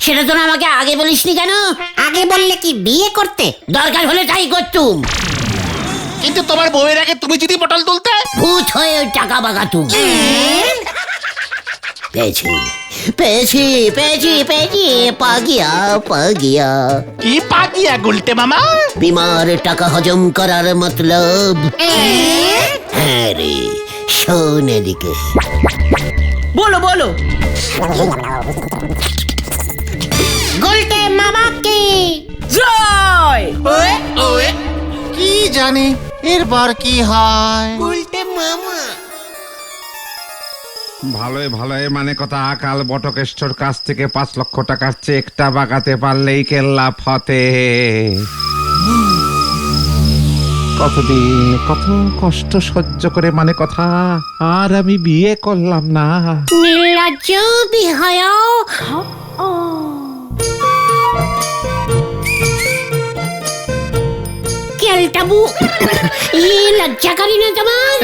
সেটা তো আমাকে আগে বলিসনি কেন? আগে বললে কি বিয়ে করতে? দরকার হলে তাই করতুম। কিন্তু তোমার বউয়ের আগে তুমি যদি পটল তুলতে। ভূত হয়ে ওই টাকা বাগাতুম। পেয়েছি পেয়েছি পেয়েছি পেয়েছি, পাগিয়া। কি পাগিয়া গুলটে মামা? বিমার টাকা হজম করার মতলব। হ্যাঁ রে, শোন এদিকে। বলো বলো। গুলটে মামা কি জয়। কি জানি এরপর কি হয়। ভালোই মানে কথা, কাল বটকেশ্বর কাছ থেকে 5 লক্ষ টাকার চেকটা বাগাতে পারলেই কেল্লা ফতে। কতদিন কত কষ্ট সহ্য করে মানে কথা, আর আমি বিয়ে করলাম না। নির্লজ্জ বিহয়। কেলটাবু লজ্জা করি না তোমার?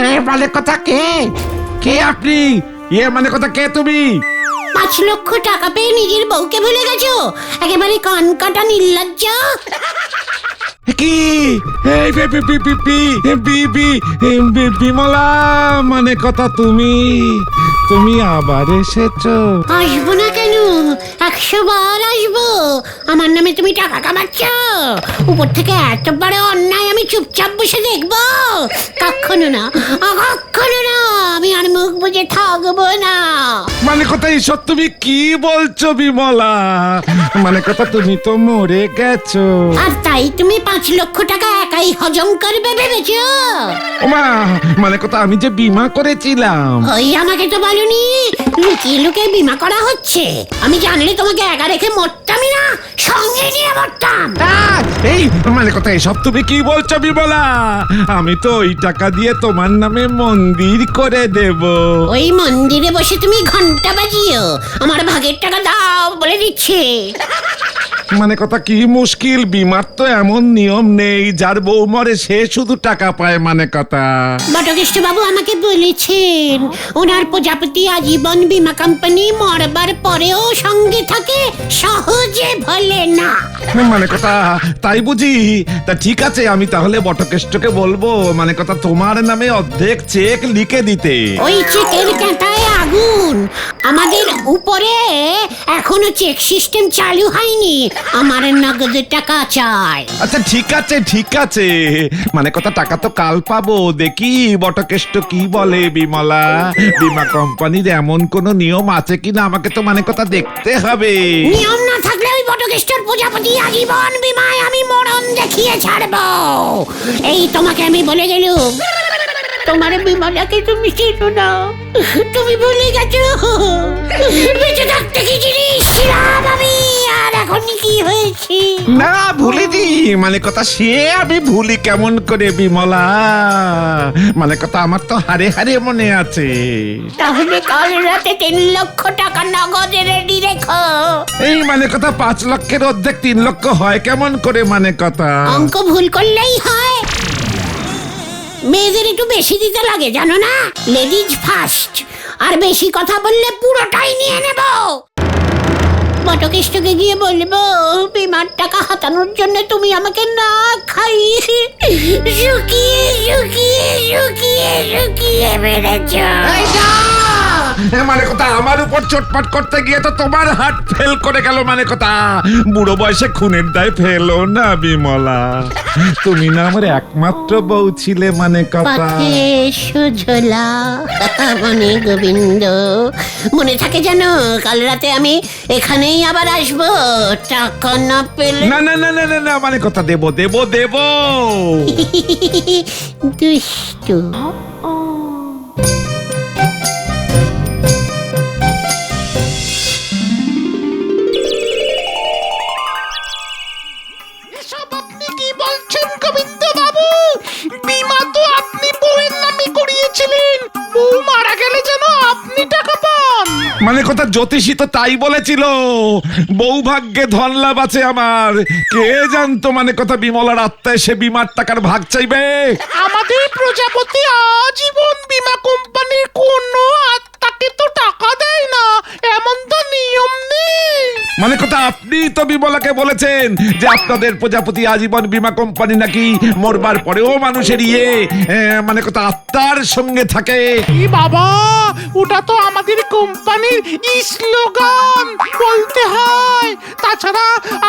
এই মানে কথা কে আপনি? মানে কথা কে তুমি? 5 লক্ষ টাকা পেয়ে নিজের বউকে ভুলে গেছো? একেবারে কান কাটা নির্লজ্জ। কি এই বিমলা, মানে কথা তুমি আবার এসেছো? আসবো না কেন, 100 বার আসবো। আমার নামে তুমি টাকা কামাচ্ছ, উপর থেকে এত বড় অন্যায় আমি চুপচাপ বসে দেখবো? কখনো না, কখনো না, আমি আর মুখ বুজে থাকবো না। মানে কথা এইসব তুমি কি বলছো বিমলা? মানে কথা তুমি তো মরে গেছো। আর তাই তুমি 5 লক্ষ টাকা একাই হজম করবে ভেবেছো? ওমা, মানে কথা আমি যে বীমা করেছিলাম। ওই আমাকে তো বলনি লুকিয়ে লুকিয়ে বীমা করা হচ্ছে। আমি জানলে তোমাকে একা রেখে মরতামই না, সঙ্গে নিয়ে মরতাম। এই মানে কথা এসব তুমি কি বলছো বিমলা? আমি তো ওই টাকা দিয়ে তোমার নামে মন্দির করে দেব। ওই মন্দিরে বসে তুমি ঘন্টা বাজিও, আমার ভাগের টাকা দাও বলে দিচ্ছে। মানে কথা কি মুশকিল, বিমার তো এমন নিয়ম নেই যার বউ মরে সে শুধু টাকা পায়। মানে কথা বটকৃষ্ণ বাবু আমাকে বলেছেন ওনার প্রজাপতি আজীবন বীমা কোম্পানি মরবার পরেও সঙ্গে থাকে, সহজে ভোলে না। মানে কথা তাই বুঝি? তা ঠিক আছে, আমি তাহলে বটকেষ্টকে বলবো মানে কথা তোমার নামে অর্ধেক চেক লিখে দিতে। ওই চেকের কাঁটায় আগুন। আমাদের উপরে এখনো চেক সিস্টেম চালু হয়নি, আমার নগদ টাকা চাই। আচ্ছা ঠিক আছে, মানে কথা টাকা তো কাল পাবো। দেখি বটকেষ্ট কি বলে বিমলা। বীমা কোম্পানির এমন কোন নিয়ম আছে কিনা আমাকে তো মানে কথা দেখতে হবে। নিয়ম না থাকলে ওই বটকৃষ্ণর প্রজাপতি আজীবন বীমায় আমি মরণ দেখিয়ে ছাড়বো। এই তোমাকে আমি বলে গেলুম, তোমার বিমাটাকে তুমি চিনো না, তুমি ভুলে গেছো বেঁচে থাকতে কি জিনিস ছিলাম আমি, আর এখন কি হয়েছি। না ভুলিনি, মানে কথা সে আমি ভুলি কেমন করে বিমলা? মানে কথা আমার তো হারে হারে মনে আছে। তাহলে কাল রাতে 3 লক্ষ টাকা নগদে রেডি রেখো। এই মানে কথা 5 লক্ষের অর্ধেক 3 লক্ষ হয় কেমন করে? মানে কথা অঙ্ক ভুল করলেই হয়। মেয়েদের একটু বেশি দিতে লাগে জানো না, লেডিজ ফার্স্ট। আর বেশি কথা বললে পুরোটাই নিয়ে নেব। বটকৃষ্ণকে গিয়ে বলবো বিমার টাকা হাতানোর জন্য তুমি আমাকে না খাইয়ে শুকিয়ে শুকিয়ে শুকিয়ে শুকিয়ে মেরেছ। মানে কথা আমার উপর চটপট করতে গিয়ে তো তোমার হাত ফেল করে গেল, মানে কথা বুড়ো বয়সে খুনের দায় ফেলো না বিমলা। তুমি না আমার একমাত্র বউ ছিলে, মানে কথা। পথে সুঝলা মনে গোবিন্দ, মনে থাকে জানো কাল রাতে আমি এখানেই আবার আসবো টাকা না পেলে। না না না না না না, মানে কথা দেবো দেবো দেবো। দুষ্টু। এসব আপনি কি বলছেন গোবিন্দ বাবু? বিমা তো আপনি বউয়ের নামে করিয়েছিলেন, বউ মারা গেলে যেন আপনি টাকা পান। মানে কথা জ্যোতিষী তো তাই বলেছিল, বউ ভাগ্যে ধন লাভ আছে আমার। কে জানতো মানে কথা বিমলার আত্মায় সে বিমার টাকার ভাগ চাইবে। আমাদের প্রজাপতি আজীবন বীমা কোম্পানির কোনো আত্মাকে তো টাকা দেয় না, এমন তো নিয়ম নেই। মানে কথা আপনি তো বিমলাকে বলেছেন যে আপনাদের প্রজাপতি আজীবন বীমা কোম্পানি নাকি মরবার পরেও মানুষের মানে কথা আত্মার সঙ্গে থাকে। কি বাবা, ওটা তো আমাদের কোম্পানির স্লোগান, বলতে হয়। তাছাড়া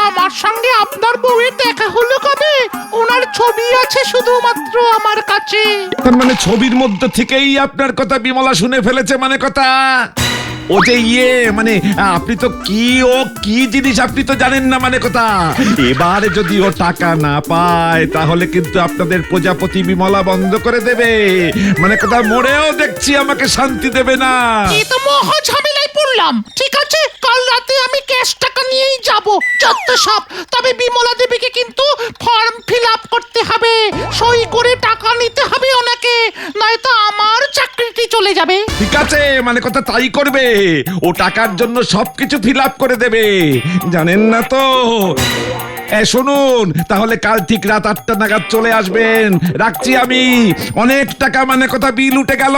আমার সঙ্গে আপনার বউয়ের দেখা হলো কবে? ওনার ছবি আছে শুধুমাত্র আমার কাছে। তার মানে ছবির মধ্যে থেকেই আপনার কথা বিমলা শুনে ফেলেছে, মানে কথা। ও যে মানে আপনি তো কি জিনিস আপনি তো জানেন না, মানে কথা। এবারে যদি ও টাকা না পায় তাহলে কিন্তু আপনাদের প্রজাপতি বিমলা বন্ধ করে দেবে, মানে কথা মরেও দেখছি আমাকে শান্তি দেবে না। এই তো মহা ঝামেলায় পড়লাম। ঠিক আছে, কাল রাতে আমি ক্যাশ টাকা নিয়েই যাব, যত সব। তবে বিমলা দেবীকে কিন্তু ফর্ম ফিল আপ করতে হবে, সই করে টাকা নিতে হবে ওনাকে, নয়তো আমার চাকরিটি চলে যাবে। ঠিক আছে, মানে কথা তাই করবে। ও টাকার জন্য সবকিছু ফিল আপ করে দেবে, জানেন না তো। শুনুন, তাহলে কাল ঠিক রাত 8টা নাগাদ চলে আসবেন। রাখছি আমি, অনেক টাকা মানে কথা বিল উঠে গেল।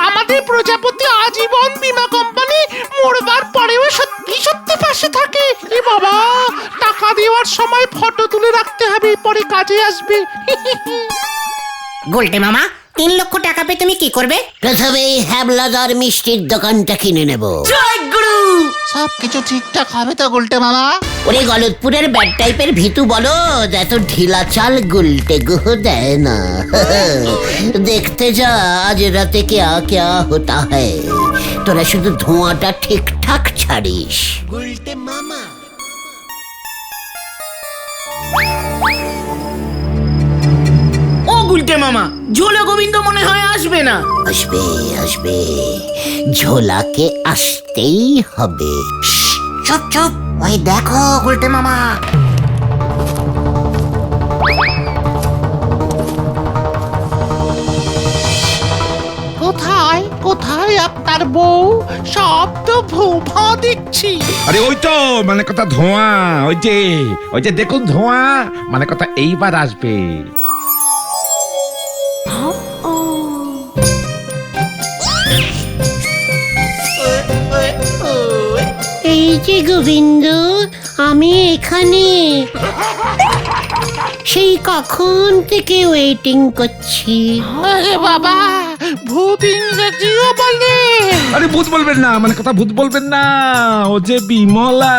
আমাদের প্রজাপতি আজীবন বীমা কোম্পানি মরবার পরেও সত্যি সত্যি পাশে থাকে। এ বাবা, টাকা দেওয়ার সময় ফটো তুলে রাখতে হবে, পরে কাজে আসবে। গোলটে মামা, 3 লক্ষ টাকা পেয়ে তুমি কি করবে? প্রথমে হ্যাবলাদার মিষ্টির দোকানটা কিনে নেব। সব কিছু ঠিকঠাক হবে তো গুলটে মামা? ওরে গলতপুরের ব্যাড টাইপের ভিতু বলো, এত ঢিলা চাল গুলটে গুহ দেয় না। দেখতে যা আজ রাতে क्या क्या होता है। তোরা শুধু ধোঁয়াটা ঠিকঠাক ছাড়িস। গুলটে মামা। ও গুলটে মামা, ঝোলা গোবিন্দ মনে হয় আসবে না। আসবে আসবে, ঝোলাকে আসতেই হবে। চুপ চুপ, ওই দেখো গোলটে মামা। কোথায় কোথায় আপনার বউ? সব তো ভূভা দেখছি। আরে ওই তো মানে কথা ধোঁয়া, ওই যে দেখুন ধোঁয়া, মানে কথা এইবার আসবে। এই যে গোবিন্দ, আমি এখানে সেই কখন থেকে ওয়েটিং করছি। আরে বাবা, ভূত ইংরেজিও বলে। আরে ভূত বলবেন না, মানে কথা ভূত বলবেন না, ও যে বিমলা।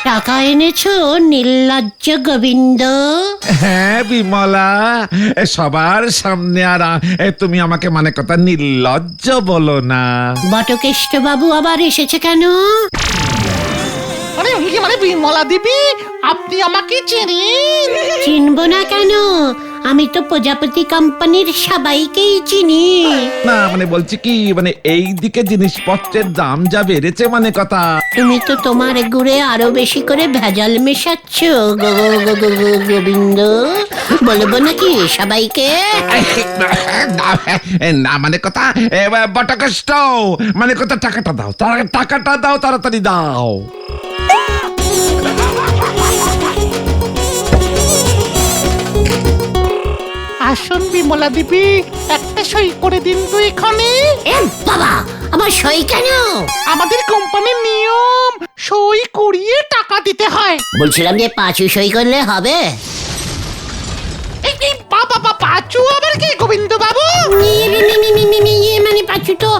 টাকা এনেছো নির্লজ্জ গোবিন্দ? হ্যাঁ বিমলা, সবার সামনে। আর তুমি আমাকে মানে কথা নির্লজ্জ বলো না। বটকেষ্ট বাবু আবার এসেছে কেন? মানে উনি কি মানে বিমলা দেবী? আপনি আমাকে চেনেন? চিনব না কেন? আমি তো প্রজাপতি কোম্পানির সবাইকেই চিনি। না মানে বলছি কি, মানে এই দিকে জিনিসপত্রের দাম যা বেড়েছে, মানে কথা। তুমি তো তোমার গুড়ে আরো বেশি করে ভেজাল মেশাচ্ছ গোবিন্দ। বলবো নাকি সবাইকে? না মানে কথা বটকষ্ট, মানে কথা টাকাটা দাও, টাকাটা দাও, তাড়াতাড়ি দাও। আসুন বিমলা দেবী, একটা সই করে দিন তো এখানে। এ বাবা, আমার সই কেন? আমাদের কোম্পানির নিয়ম, সই করিয়ে টাকা দিতে হয়। বলছিলাম যে 5 সই করলে হবে। এই এই বাবা পাঁচু আবার কি গোবিন্দ বাবু? মানে পাঁচু তো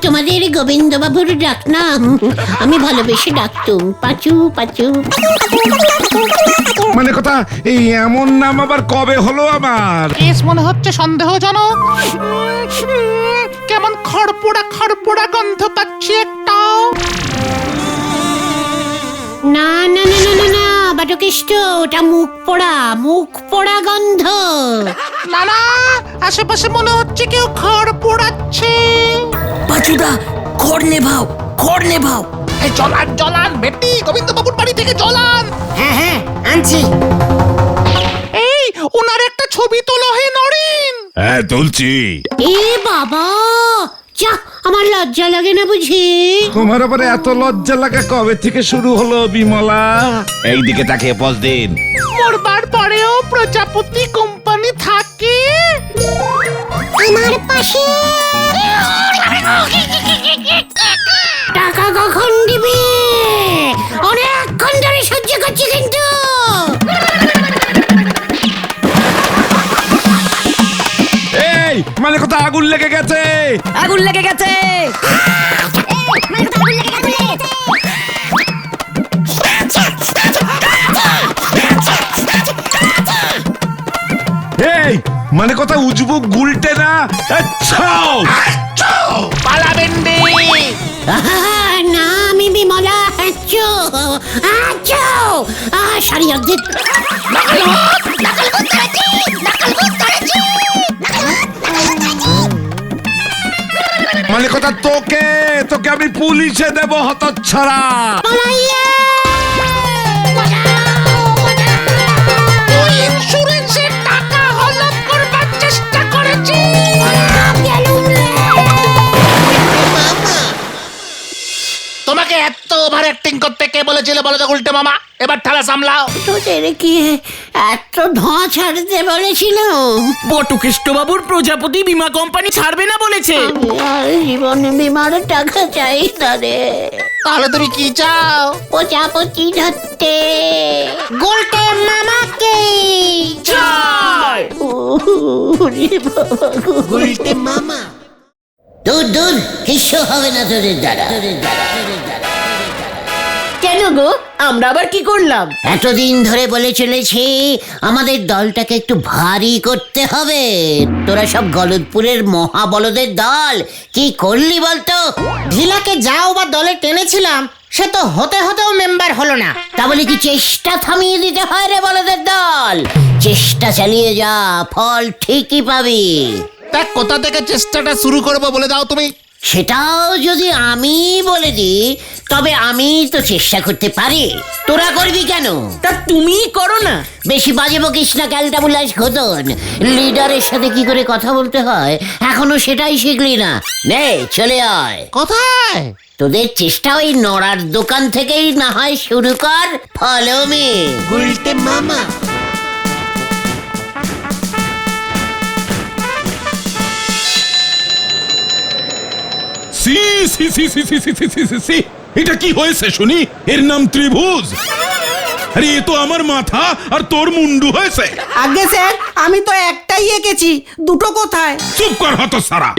তোমাদের গোবিন্দ বাবুর ডাক না, আমি ভালোবেসে ডাকতুম পাঁচু পাঁচু। মানে কথা এই এমন নাম আবার কবে হলো আমার? কেস মনে হচ্ছে সন্দেহজনক। কেমন খড়পোড়া গন্ধ পাচ্ছি একটা। না না না না না না বাটকেষ্ট, ওটা মুখ পোড়া গন্ধ। না না, আশেপাশে মনে হচ্ছে কেউ খড় পোড়াচ্ছে। পাচুদা খড় নেভাও। এই জলান বেটি, গোবিন্দ বাবুর বাড়ি থেকে জলান। হ্যাঁ আনছি। এই ওনার একটা ছবি তোলো হে নরেন। হ্যাঁ তুলছি। এ বাবা, যা আমার লজ্জা লাগে না বুঝি? তোমার আবার এত লজ্জা লাগা কবে থেকে শুরু হলো বিমলা? এইদিকে তাকিয়ে পজ দিন। মরবার পরেও প্রজাপতি কোম্পানি থাকে আমার পাশে। টাকা কখন দিবি? অনেকক্ষণ ধরে সহ্য করছি কিন্তু। এই মানে কথা আগুন লেগে গেছে। এই মানে কথা উজবুক গুলটে না। আচ্ছা পালাবেন রে। না আমি বিমলা। সারি অর্ধেক। মানে কথা তোকে আমি পুলিশে দেব হতচ্ছাড়া। ইন্স্যুরেন্সের টাকা হলপ করবার চেষ্টা করেছি। তোমাকে এত ওভার অ্যাক্টিং করতে কে বলেছিল বলো তো উল্টে মামা? এবার ঠালা সামলাও। তোদের কি এত ধোঁয়া ছাড়তে বলেছিল? বটকেষ্ট বাবুর প্রজাপতি বীমা কোম্পানি ছাড়বে না বলেছে। আর জীবনে বিমার টাকা চাই তারে। তাহলে তুমি কি চাও? প্রজাপতি ধরতে গোলটে মামাকে চাই। উল্টে মামা। দূর কিছু হবে না তোদের দ্বারা। কেন গো, আমরা আবার কি করলাম? এতদিন ধরে বলে চলেছি আমাদের দলটাকে একটু ভারী করতে হবে। তোরা সব গলদপুরের মহাবলদের দল, কি করলি বলতো? ঢিলাকে যাও বা দলে টেনেছিলাম, সে তো হতেও মেম্বার হলো না। তা বলে কি চেষ্টা থামিয়ে দিতে হয় রে বলদের দল? চেষ্টা চালিয়ে যা, ফল ঠিকই পাবি। তা কোথা থেকে চেষ্টাটা শুরু করবো বলে দাও তুমি। সেটাও যদি আমি বলে দিই তবে আমি তো চেষ্টা করতে পারি, তোরা করবি কেন? তা তুমি করো না। বেশি বাজে বকিস না ক্যালটাবুলাস ঘোদন। লিডারের সাথে কি করে কথা বলতে হয় এখনো সেটাই শিখলি না। নে চলে আয়। কোথায়? তোদের চেষ্টা ওই নড়ার দোকান থেকেই না হয় শুরু কর। Follow me. উল্টে মামা। সি সি সি সি সি সি সি সি সি সি এটা কি হয়েছে শুনি? এর নাম ত্রিভুজ। আরে এ তো আমার মাথা আর তোর মুন্ডু হয়েছে। আগে স্যার, আমি তো একটাই এঁকেছি, দুটো কোথায়? চুপ কর হতচ্ছাড়া।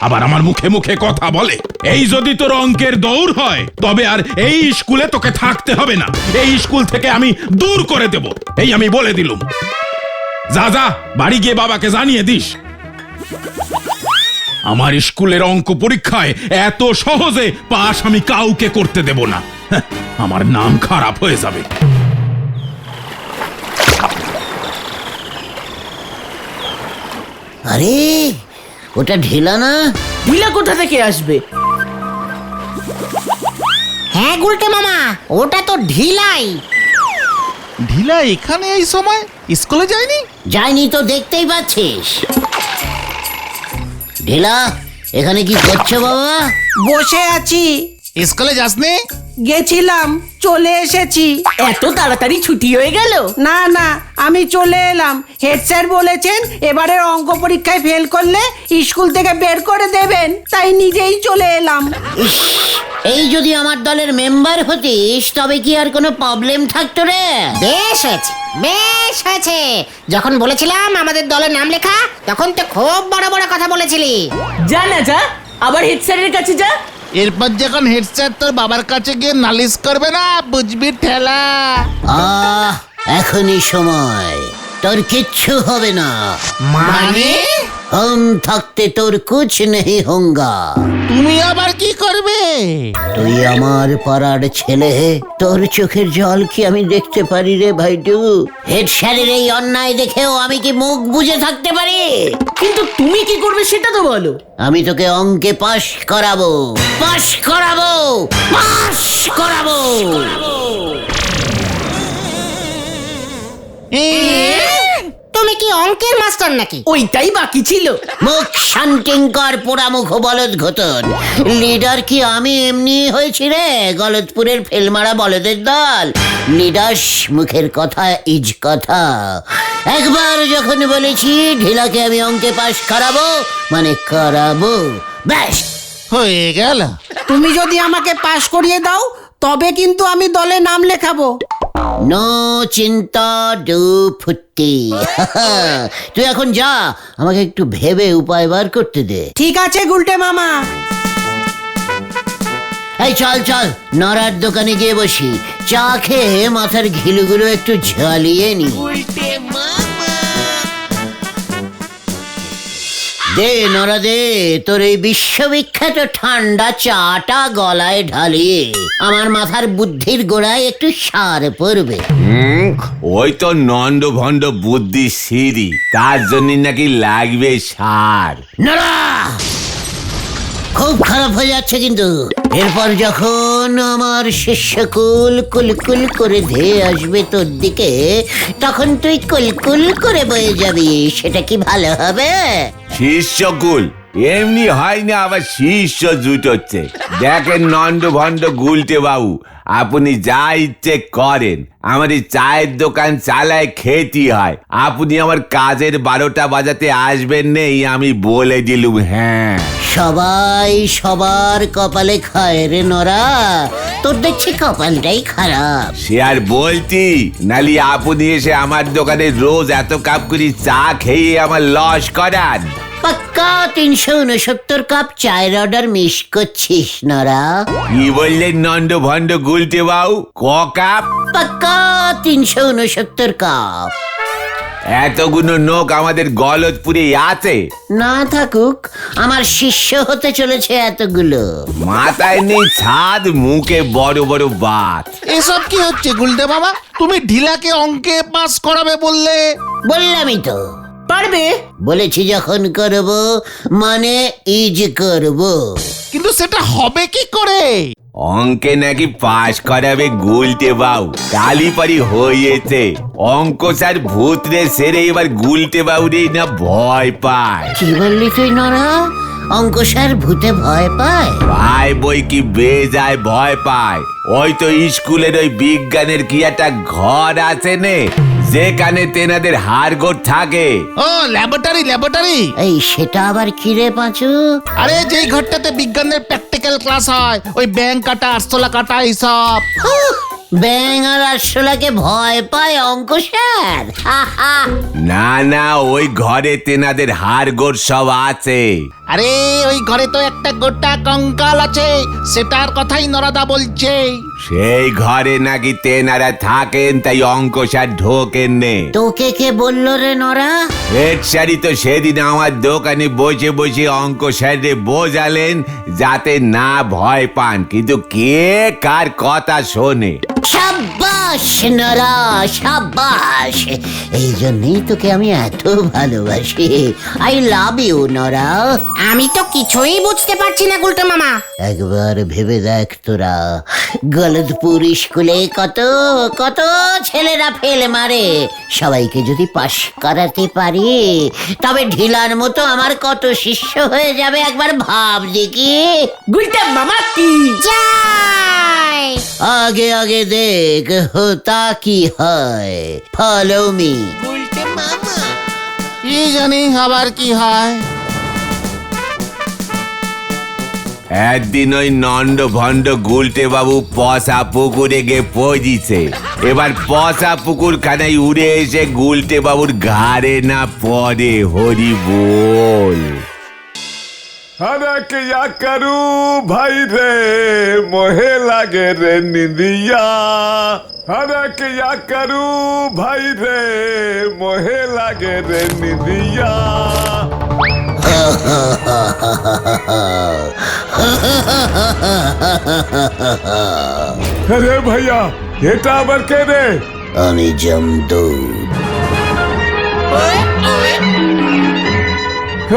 আবার আমার মুখে মুখে কথা বলে। এই যদি তোর অঙ্কের দৌড় হয় তবে আর এই স্কুলে তোকে থাকতে হবে না। এই স্কুল থেকে আমি দূর করে দেব, এই আমি বলে দিলুম। যা যা বাড়ি গিয়ে বাবাকে জানিয়ে দিস। আমার স্কুলের অঙ্ক পরীক্ষায় এত সহজে পাশ আমি কাউকে করতে দেব না। আমার নাম খারাপ হয়ে যাবে। আরে ওটা ঢিলা না? ঢিলা কোথা থেকে আসবে? হ্যাঁ গুলটে মামা, ওটা তো ঢিলাই। ঢিলা এখানে এই সময় স্কুলে যায়নি? যায়নি তো দেখতেই পাচ্ছিস। ঢিলা এখানে কি করছো বাবা? বসে আছি। স্কুলে যাসনি? গেছিলাম, চলে এসেছি। এত তাড়াতাড়ি ছুটি হয়ে গেল? না না, আমি চলে এলাম। হেড স্যার বলেছেন এবারের অঙ্ক পরীক্ষায় ফেল করলে স্কুল থেকে বের করে দেবেন, তাই নিজেই চলে এলাম। ইস এই যদি আমার দলের মেম্বার হতিস তবে কি আর কোনো প্রবলেম থাকতো রে? বেশ হয়েছে, বেশ হয়েছে। যখন বলেছিলাম আমাদের দলের নাম লেখা, তখন তো খুব বড় বড় কথা বলেছিলি। যা না যা, আবার হেড স্যারের কাছে যা। এরপর যখন হেড স্যার তোর বাবার কাছে গিয়ে নালিশ করবে না, বুঝবি ঠেলা। এখনই সময়, তোর কিচ্ছু হবে না। মানে हम থাকতে তোর কুছ নেই হোঙ্গা। তুমি আবার কি করবে? তুই আমার পাড়ার ছেলে, তোর চোখের জল কি আমি দেখতে পারি রে ভাইটু? হেড স্যারের এই অন্যায় দেখেও আমি কি মুখ বুজে থাকতে পারি? কিন্তু তুমি কি করবে সেটা তো বলো। আমি তোকে অঙ্কে পাশ করাবো, পাশ করাবো, পাশ করাবো। তুমি কি অঙ্কের মাস্টার নাকি? ওইটাই বাকি ছিল। মুখ শান্তিঙ্কর পোড়ামুখ বলদ ঘটন। লিডার কি আমি এমনি হয়েছি রে? গলতপুরের ফেলমারা বলদের দল। লিডার মুখের কথা ইজ কথা। একবার যখন বলেছি ঢিলাকে আমি অঙ্কে পাশ করাবো মানে করাবো, ব্যাস হয়ে গেল। তুমি যদি আমাকে পাশ করিয়ে দাও তবে কিন্তু আমি দলে নাম লেখাবো। নো চিন্তা ডু ফুটি। তুই এখন যা, আমাকে একটু ভেবে উপায় বার করতে দে। ঠিক আছে গুলটে মামা। এই চল চল, নড়ার দোকানে গিয়ে বসি, চা খেয়ে মাথার ঘিলুগুলো একটু ঝালিয়ে নি। দে নড়া দে, তোর এই বিশ্ববিখ্যাত ঠান্ডা চাটা গলায় ঢালিয়ে আমার মাথার বুদ্ধির গোড়ায় একটু সার পড়বে। ওই তো নন্দ ভণ্ড বুদ্ধি সিঁড়ি, তার জন্য নাকি লাগবে সার। নড়া, খুব খারাপ হয়ে যাচ্ছে কিন্তু। এরপর যখন আমার শিষ্যকুল কুলকুল করে ধেয়ে আসবে তোর দিকে, তখন তুই কুলকুল করে বয়ে যাবি। সেটা কি ভালো হবে? শিষ্যকুল এমনি হয় না, আবার শিষ্য জুটোচ্ছে। দেখেন নন্দ ভণ্ড গুলটে বাবু, আপনি যা ইচ্ছে করেন, আমার এই চায়ের দোকান চালায় খেতে হয়। আপনি আমার কাজের 12টা বাজাতে আসবেন নেই, আমি বলে দিলুম। হ্যাঁ, সবাই সবার কপালে খায় রে নরা, তোর দেখছি কপালটাই খারাপ। সে আর বলতি, নালি আপনি এসে আমার দোকানে রোজ এত কাপ করে চা খেয়ে আমার লস করান। পাক্কা 369 কাপ চায়ের অর্ডার মিস করছিস নরা। কি বললেন নন্দ ভণ্ড গুলটে বাবু? ক কাপ? পাক্কা 369 কাপ। এতগুলো নোক আমাদের গলতপুরে আছে? না থাকুক, আমার শিষ্য হতে চলেছে এতগুলো। মাথায় নেই ছাদ, মুখে বড় বড় বাত। এসব কি হচ্ছে গুলটে বাবা? তুমি ঢিলাকে অঙ্কে পাস করাবে বললে। বললামই তো, পারবে। বলেছি যখন করব মানে ইজ করব। কিন্তু সেটা হবে কি করে? অঙ্কে নাকি পাশ করাবে গুলটে বাবু, কালীপাড়ি হয়েছে। অঙ্ক স্যার ভূতরে সেরে এবার গুলটে বাবুরে না ভয় পায়। কি বললি তুই নরা? অঙ্ক স্যার ভূতে ভয় পায়? ভাই বই কি বেজায় ভয় পায়। ওই তো স্কুলের ওই বিজ্ঞানের কি একটা ঘর আছে নে, যেখানে তেনাদের হাড়গোড় থাকে। ও ল্যাবরেটরি, ল্যাবরেটরি। এই সেটা আবার কি রে পাঁচু? আরে যেই ঘরটাতে বিজ্ঞানের প্র্যাকটিক্যাল ক্লাস হয়, ওই ব্যাং কাটা, আরশোলা কাটা, এইসব। ব্যাং আর আরশোলাকে ভয় পায় অঙ্ক স্যার? না না, ওই ঘরে তেনাদের হাড়গোড় সব আছে। আরে ওই ঘরে তো একটা গোটা কঙ্কাল আছে, সেটার কথাই নরাদা বলছে। সেই ঘরে নাকি তেনারা থাকেন, তাই অঙ্ক স্যার ঢোকেন নে। তোকে কে বললো রে নরা? হেড স্যারই তো সেদিন আমার দোকানে বসে বসে অঙ্ক স্যারে বোঝালেন যাতে না ভয় পান, কিন্তু কে কার কথা শোনে। সাব্বাস নরা, সাব্বাস। এই জন্যই তোকে আমি এত ভালোবাসি। I love you Nora. আমি তো কিছুই বুঝতে পারছি না গুলটে মামা। একবার ভেবে দেখ তোরা, গলতপুর স্কুলে কত কত ছেলেরা ফেল মারে। সবাইকে যদি পাশ করাতে পারি, তবে ঢিলার মতো আমার কত শিষ্য হয়ে যাবে একবার ভাব দেখি। গুলটে মামা কি যাই। আগে আগে দেখ হোতা কি হয়। Follow me. কি জানি আবার কি হয়। একদিন ওই নন্দ ভণ্ড গুলটে বাবু পশা পুকুরে গিয়ে পৌঁছিছে। এবার পশা পুকুর খানায় উড়ে এসে গুলটে বাবুর ঘাড়ে না পড়ে, হরি বল। अरे क्या करूं भाई रे मोहे लागे रे निंदिया। अरे क्या करूं भाई रे मोहे लागे रे निंदिया। अरे भैया এটা আবার কে রে? আমি জমদূত।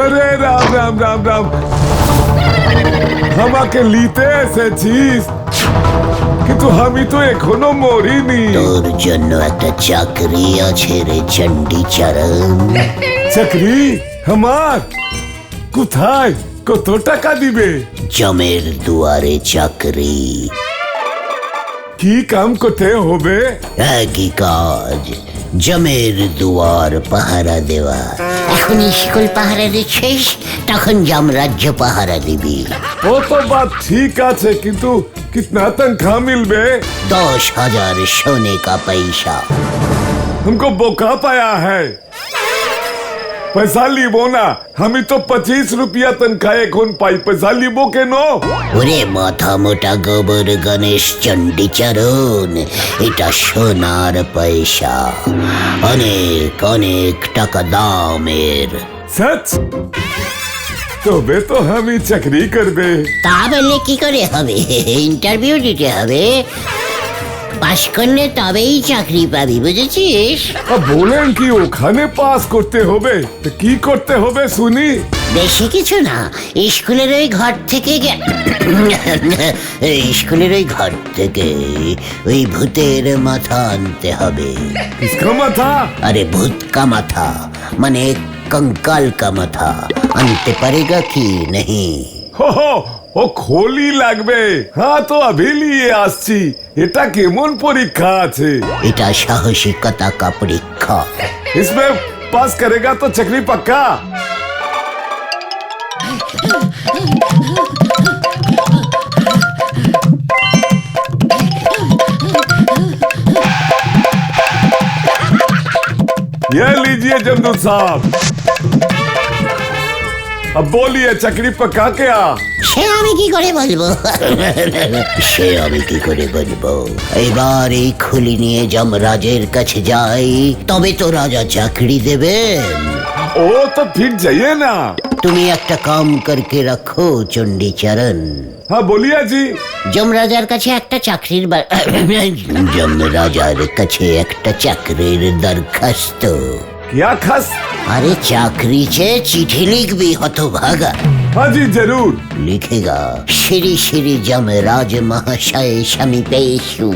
अरे राम राम राम राम আমাকে লিতে এসেছিস, কিন্তু আমি তো এখনো মরিনি। তোর জন্য একটা চাকরি আছে রে চণ্ডীচরণ। চাকরি আমার? কোথায়? কত টাকা দিবে? জমের দুয়ারে চাকরি। কি কাম করতে হবে? একই কাজ, জমের দুয়ার পাহারা দেওয়া। এখন স্কুল পাহারা দিচ্ছিস, তখন যমরাজ্য পাহারা দিবি। वो तो बात ठीक আছে, কিন্তু कितना तनख्वाह मिलबे? 10,000 सोने का पैसा। हमको बोका पाया है, पैसा লিবো না। আমি তো 25 রুপিয়া তনখা এখন পাই, পয়সা লিবো কেন? ওরে মাথা মোটা গোবর গণেশ চণ্ডীচরণ, এটা সোনার পয়সা, অনেক অনেক টাকা দামের। সচ? তবে তো আমি চাকরি করবে। তা বললে কি করে হবে? ইন্টারভিউ দিতে হবে, পাশ করলে তবেই চাকরি পাবি, বুঝেছিস? বলেন কি ওখানে পাস করতে হবে? তো কি করতে হবে শুনি? বেশি কিছু না, স্কুলের ওই ঘর থেকে স্কুলের ওই ঘর থেকে ওই ভূতের মাথা আনতে হবে। কিসকা মাথা? अरे भूत का माथा माने कंकाल का माथा आनते पड़ेगा कि नहीं? हो ও খোলি লাগবে। হ্যাঁ তো अभी लिए আসছি। এটা কেমন পরীক্ষা আছে? এটা সাহসিকতা का परीक्षा। इसमें पास करेगा तो चकरी पक्का। ये लीजिए जमदूत साहब, अब बोलिए चकरी पक्का क्या? সে আমি কি করে বলবো? সে আমি কি করে বলবো? এবার এই খুলি নিয়ে যমরাজের কাছে যাই, তবে তো রাজা চাকরি দেবেন। ओ तो फिर जाइए ना। তুমি একটা কাম করকে রাখো চণ্ডীচরণ। हाँ बोलिए जी। যমরাজার কাছে একটা চাকরির যমরাজার কাছে একটা চাকরির দরখাস্ত। क्या खास? अरे चाकरी से चिट्ठी लिख भी हतभागा। हाँ जी जरूर। लिखेगा श्री श्री जमराज महाशय समीपेशु।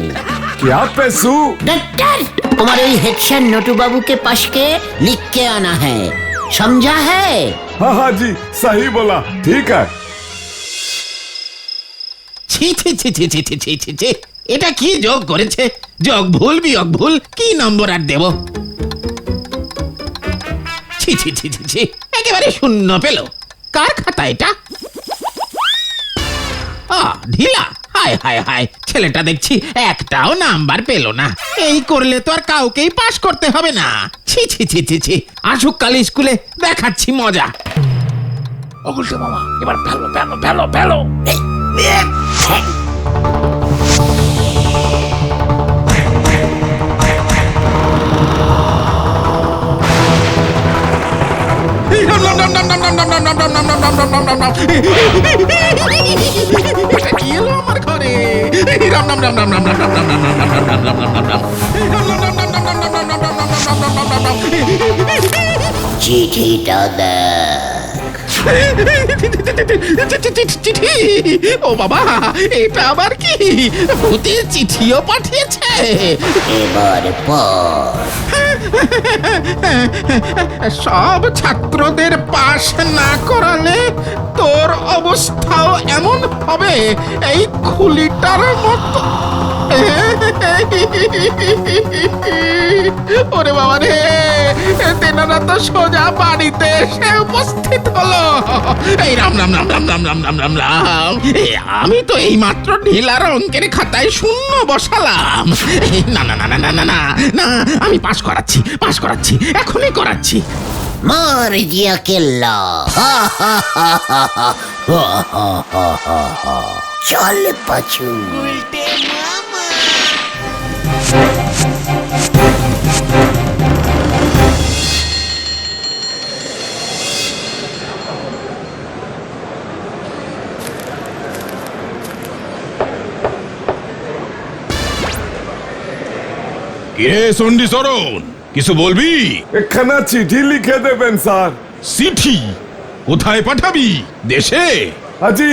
क्या पैसू? डॉक्टर, तुम्हारे हेडसर नोटू बाबू के पास के लिख के आना है, समझा है? हाँ हाँ जी सही बोला, ठीक है। ছি ছি ছি ছি ছি ছি ছি ছি ছি, এটা কি যোগ করেছে? যোগ ভুল বিয়োগ ভুল, কি নম্বর আর দেব? ছি ছি ছি ছি ছি, একেবারে শূন্য পেল। কার খাতা এটা? ঢিলা। হায় হায় হায়, ছেলেটা দেখছি একটাও নাম্বার পেল না। এই করলে তো আর কাউকেই পাশ করতে হবে না। ছি ছি ছি ছি ছি, আসুক কাল স্কুলে, দেখাচ্ছি মজা। অগুলতে মামা, এবার ফেলো ফেলো ফেলো ফেলো। আমার ঘরে রাম রাম রাম রাম রাম রাম রাম রাম রাম রাম রাম রাম রাম রাম। চিঠিটা দেখ। চিঠি? ও বাবা, এটা আবার কি? ভূতের চিঠিও পাঠিয়েছে? এবার পড়। সব ছাত্রদের পাশ না করালে তোর অবস্থাও এমন হবে এই খুলিটার মতো। ওরে বাবা রে, তেনারা তো সোজা বাড়িতে এসে উপস্থিত হলো। এই রাম রাম রাম রাম রাম রাম রাম রাম রাম, আমি তো এই মাত্র ঢিলার অঙ্কের খাতায় শূন্য বসালাম। না না না না না না না না, আমি পাস করাচ্ছি, এখনই করাচ্ছি। মার দিয়া কেল্লা, চল পাছু। কিরে সন্ডি সরণ, কিছু বলবি? একখানা চিঠি লিখে দেবেন স্যার। চিঠি? কোথায় পাঠাবি? দেশে? हाजी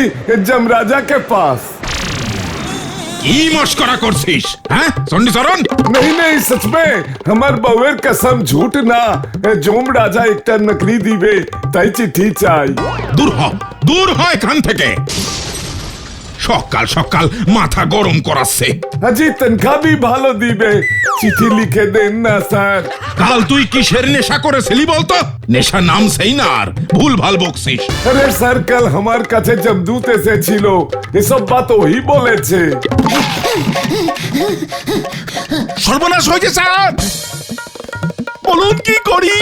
जमराजा के पास। কি মস্করা করছিস? হ্যাঁ সন্ডি সরণ? नहीं नहीं सच में हमार बउएर कसम झूठ ना जोम राजा একটা নকরি দিবে তাই চিঠি চাই। দূর হ এখান থেকে। সকাল সকাল মাথা গরম করাচ্ছে। हाजी तनखा भी ভালো দিবে, চিঠি লিখে দেন না স্যার। কাল তুই কিসের নেশা করেছিলি বলতো? নেশা নাম সেই না, আর ভুল ভাল বকছিস। আরে স্যার কাল আমার কাছে জমদূত এসেছিল, এসব বাত ওই বলেছে। সর্বনাশ হয়েছে স্যার। বলুন কি করি?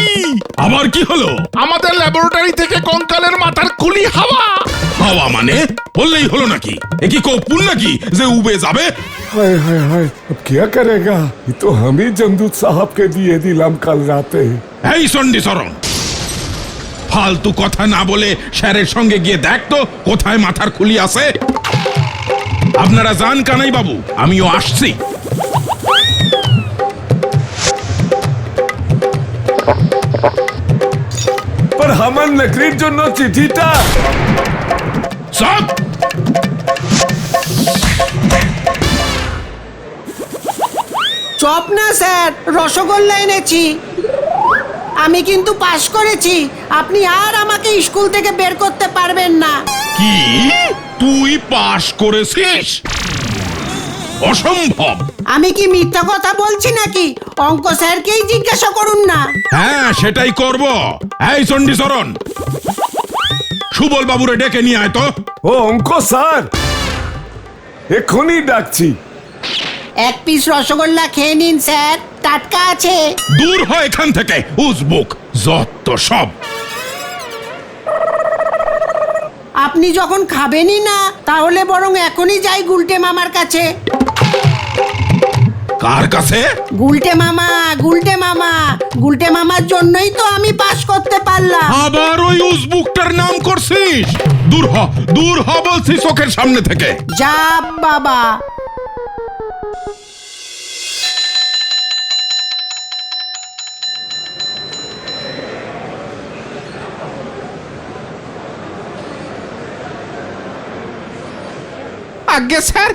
আবার কি হলো? আমাদের ল্যাবরেটরি থেকে কঙ্কালের মাথার খুলি হাওয়া। হাওয়া মানে? বললেই হলো নাকি? এ কি কৌপুন নাকি যে উবে যাবে? हाय हाय हाय, अब क्या करेगा? ये तो हम ही जमदूत साहब के दिए दिलाम कल राते। এই সন্ডি সরণ, ফালতু কথা না বলে স্যারের সঙ্গে গিয়ে দেখ তো কোথায় মাথার খুলি আছে। আপনারা যান কানাই বাবু, আমিও আসছি। पर हमर नकरीर জন্য চিঠিটা সব চপ না স্যার, রসগোল্লা এনেছি। আমি কিন্তু পাশ করেছি, আপনি আর আমাকে স্কুল থেকে বের করতে পারবেন না। কি? তুই পাশ করেছিস? অসম্ভব। আমি কি মিথ্যা কথা বলছি নাকি? অঙ্ক স্যারকেই জিজ্ঞাসা করুন না। হ্যাঁ সেটাই করব। এই চণ্ডী চরণ, সুবল বাবুরে ডেকে নিয়ে আয় তো। ও অঙ্ক স্যার, এখনই ডাকছি। এক পিস রসগোল্লা খেয়ে নিন স্যার, টাটকা আছে। দূর হয় এখান থেকে উজবুক, যত সব। আপনি যখন খাবেনই না, তাহলে বরং এখনই যাই গুলটে মামার কাছে। কার কাছে? গুলটে মামা, গুলটে মামা, গুলটে মামার জন্যই তো আমি পাস করতে পারলাম। আবার ওই উজবুকটার নাম করছিস? দূর হ বলছি চোখের সামনে থেকে। যা বাবা। আগে স্যার।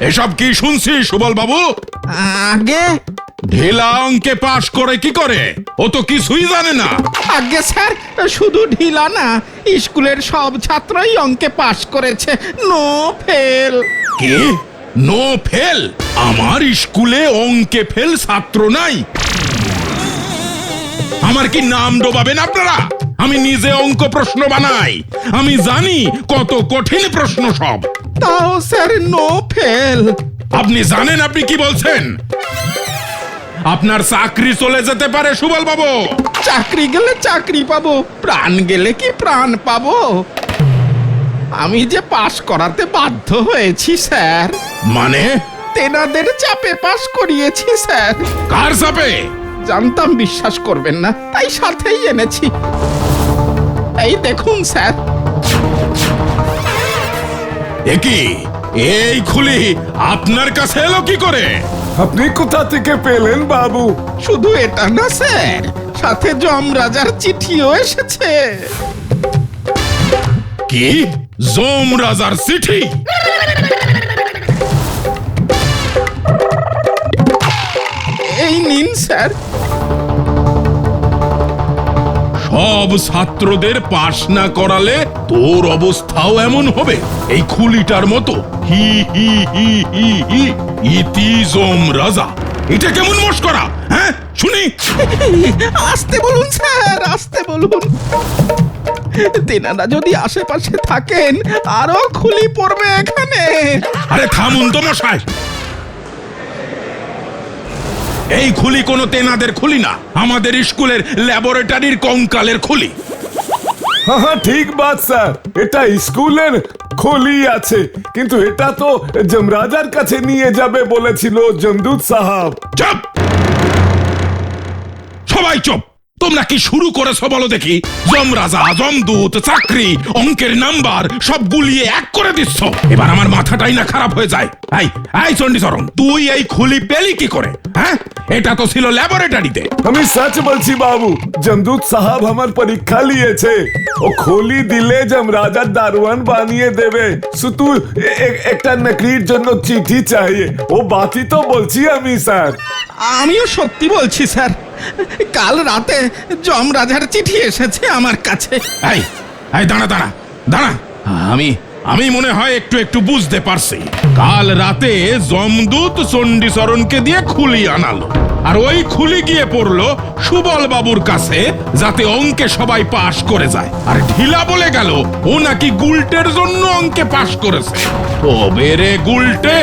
এসব কি শুনছি সুবল বাবু? আগে ঢেলা অঙ্কে পাশ করে কি করে? ও তো কিছুই জানে না। আগে স্যার, শুধু ঢিলা না, স্কুলের সব ছাত্রই অঙ্কে পাশ করেছে, নো ফেল। কি? No fail? আমার স্কুলে অঙ্কে ফেল ছাত্র নাই? আমার কি নাম ডোবাবেন আপনারা? আমি নিজে অঙ্ক প্রশ্ন বানাই, আমি জানি কত কঠিন প্রশ্ন সব। তাও স্যার নো ফেল। আপনি জানেন আপনি কি বলছেন? আপনার চাকরি চলে যেতে পারে সুবল বাবু। চাকরি গেলে চাকরি পাবো, প্রাণ গেলে কি প্রাণ পাবো? আমি যে পাশ করাতে বাধ্য হয়েছি স্যার। মানে? তেনাদের চাপে পাশ করিয়েছি স্যার। কার চাপে? জানতাম বিশ্বাস করবেন না, তাই সাথেই এনেছি। এই দেখুন স্যার। একই এই খুলি আপনার কাছে এলো কি করে? আপনি কোথা থেকে পেলেন বাবু? শুধু এটা না স্যার, সাথে যমরাজার চিঠিও এসেছে। কি? যমরাজার চিঠি? এই নিন স্যার। সব ছাত্রদের পাশ না করালে তোর অবস্থাও এমন হবে এই খুলিটার মতো। হি হি হি হি হি ইতি যমরাজা। এটা কেমন মস্করা, হ্যাঁ শুনি? আসতে বলুন স্যার, আসতে বলুন। তেনারা যদি আশেপাশে থাকেন আরো খুলি পড়বে এখানে। আরে থামুন তো মশাই, এই খুলি কোনো তেনাদের খুলি না, আমাদের স্কুলের ল্যাবরেটরির কঙ্কালের খুলি। হ্যাঁ হ্যাঁ ঠিক বাত স্যার, এটা স্কুলের খোলি আছে, কিন্তু এটা তো যমরাজার কাছে নিয়ে যাবে বলেছিল জমদূত সাহাব। চুপ, সবাই চুপ। তোমরা কি শুরু করেছো বলো দেখি? যমরাজা, যমদূত, চাকরি, অঙ্কের নাম্বার সব গুলিয়ে এক করে দিচ্ছ। এবার আমার মাথাটাই না খারাপ হয়ে যায়। এই চণ্ডীচরণ, তুই এই খুলি পেলি কি করে? হ্যাঁ, এটা তো ছিল ল্যাবরেটরিতে। আমি সচ বলছি বাবু, জমদূত সাহাব আমার পরীক্ষা লিয়েছে। ও খোলি দিলে যমরাজা দারোয়ান বানিয়ে দেবে, শুধু একটা নকরির জন্য চিঠি চাইয়ে। ও বাতি তো বলছি আমি স্যার। আমিও সত্যি বলছি স্যার, কাল রাতে যমরাজার চিঠি এসেছে আমার কাছে। এই দাঁড়া দাঁড়া দাঁড়া, আমি মনে হয় একটু একটু বুঝতে পারছি। কাল রাতে যমদূত চণ্ডীচরণকে দিয়ে খুলি আনালো, আর ওই খুলি গিয়ে পড়লো সুবল বাবুর কাছে, যাতে অঙ্কে সবাই পাশ করে যায়। আর ঢিলা বলে গেল ও নাকি গুলটের জন্য অঙ্কে পাশ করেছে। তবে রে গুলটে,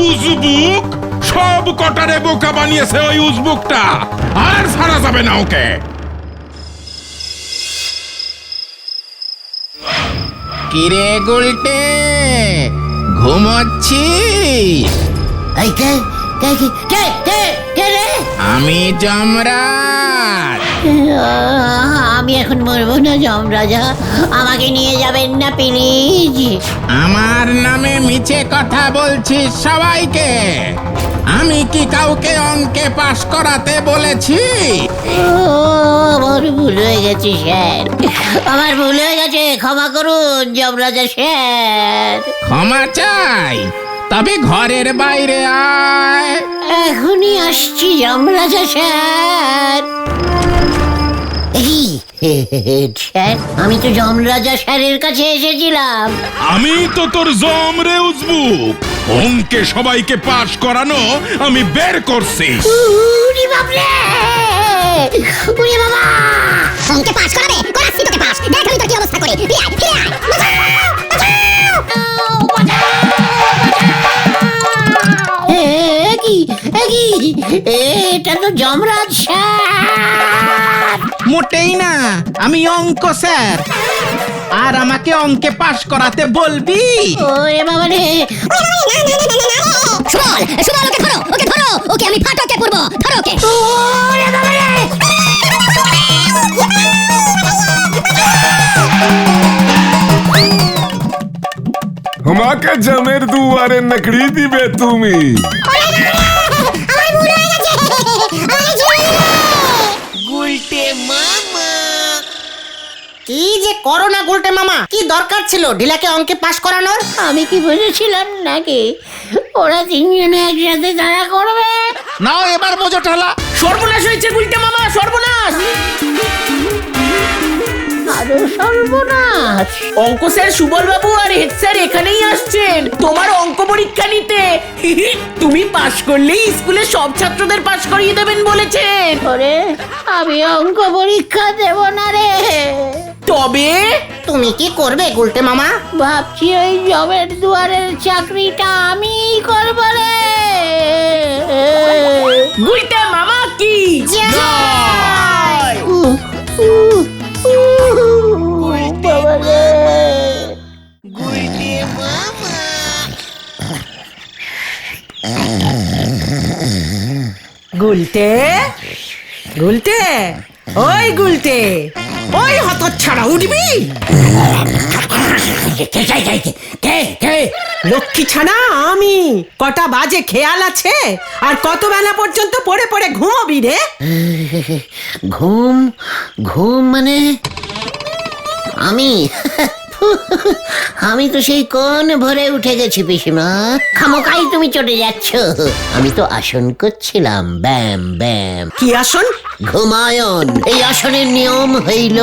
উজবুক সব কটারে বোকা বানিয়েছে ওই উজবুকটা, আর ছাড়া যাবে না ওকে। কিরে গুলটে, ঘুমোচ্ছিস? এই কে কে কে কে কে কে রে? আমি যমরাজ। আমি এখন মরবো না যমরাজা, আমাকে নিয়ে যাবেন না প্লিজ। আমার নামে মিছে কথা বলছিস সবাইকে? আমি কি কাউকে অঙ্কে পাশ করাতে বলেছি? আমার ভুল হয়ে গেছে স্যার, আমার ভুল হয়ে গেছে, ক্ষমা করুন যমরাজা স্যার। ক্ষমা চাই? তবে ঘরের বাইরে আয়। এখনই আসছি যমরাজা স্যার। স্যার, আমি তো যমরাজা স্যারের কাছে এসেছিলাম। আমি তো তোর জম রে উজবুক, অঙ্কে সবাইকে পাশ করানো আমি বের করছি। উরি বাপরে, উরি বাবা! অঙ্কে পাস করাবে, করাচ্ছি তোকে পাস। দেখ আমি তোর কি অবস্থা করি। ফিরে আয়, ফিরে আয়। এটা তো যমরাজ স্যার। মোটেই না, আমি অঙ্ক স্যার, আর আমাকে অঙ্কে পাশ করাতে বলবি? ওরে বাবা রে! সুবল, সুবল ওকে ধরো, ওকে ধরো, ওকে আমি ফাটকে পড়বো, ধরো ওকে। ওরে বাবা রে! আমাকে জমের দুয়ারে নকরি দিবে তুমি? কি যে করো না গুলটে মামা, কি দরকার ছিল ঢিলাকে অঙ্কে পাশ করানোর? আমি কি বুঝেছিলাম নাকি ওরা তিনজনে একসাথে তারা করবে? নাও এবার বোঝো ঠালা। সর্বনাশ হয়েছে গুলটে মামা, সর্বনাশ! আরো সর্বনাশ! অঙ্ক স্যার সুবল বাবু আর হেড স্যার এখানেই আসছেন তোমার অঙ্ক পরীক্ষা নিতে। তুমি পাশ করলেই স্কুলে সব ছাত্রদের পাশ করিয়ে দেবেন বলেছেন। ওরে, আমি অঙ্ক পরীক্ষা দেব না রে। তবে তুমি কি করবে গুলটে মামা? ভাবছি ওই জবের দুয়ারের চাকরিটা আমি করব রে। গুলটে মামা কি জয়! বাবা রে! গুলটে, গুলটে, ওই গুলটে, ওই হতচ্ছাড়া উঠবি? লক্ষ্মী ছানা আমি। কটা বাজে খেয়াল আছে? আর কত বেলা পর্যন্ত পড়ে পড়ে ঘুমোবি রে? ঘুম ঘুম মানে আমি তো সেই কোন ভরে উঠে গেছি পিসিমা। খামোকাই তুমি চটে যাচ্ছ। আমি তো আসন করছিলাম, ব্যাম ব্যাম। কি আসন? ঘুমায়ন। এই আসনের নিয়ম হইল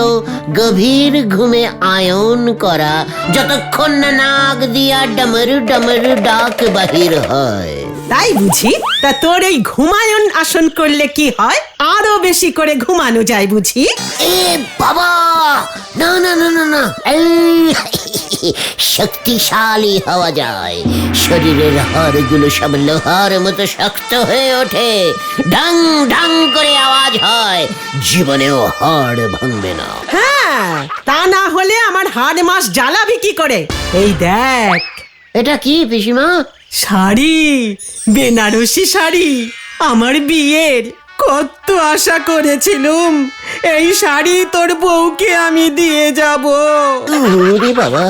গভীর ঘুমে আয়ন করা, যতক্ষণ না নাক দিয়া ডমরু ডমরু ডাক বাহির হয়। তাই বুঝি? তা তোর এই ঘুমায়ন আসন করলে কি হয়? আরো বেশি করে ঘুমানো যায় বুঝি? এ বাবা, না না না না না, এই শক্তিশালী হওয়া যায়। শরীরের হাড়গুলো সব লোহার মতো শক্ত হয়ে ওঠে, ডাং ডাং করে আওয়াজ হয়, জীবনেও হাড় ভাঙবে না। হ্যাঁ, তা না হলে আমার হাড় মাস জ্বালাবি কি করে? এই দেখ, এটা কি পিসিমা? শাড়ি, বেনারসি শাড়ি, আমার বিয়ের। কত আশা করেছিলুম এই শাড়ি তোর বউকে আমি দিয়ে যাব। ওরে বাবা,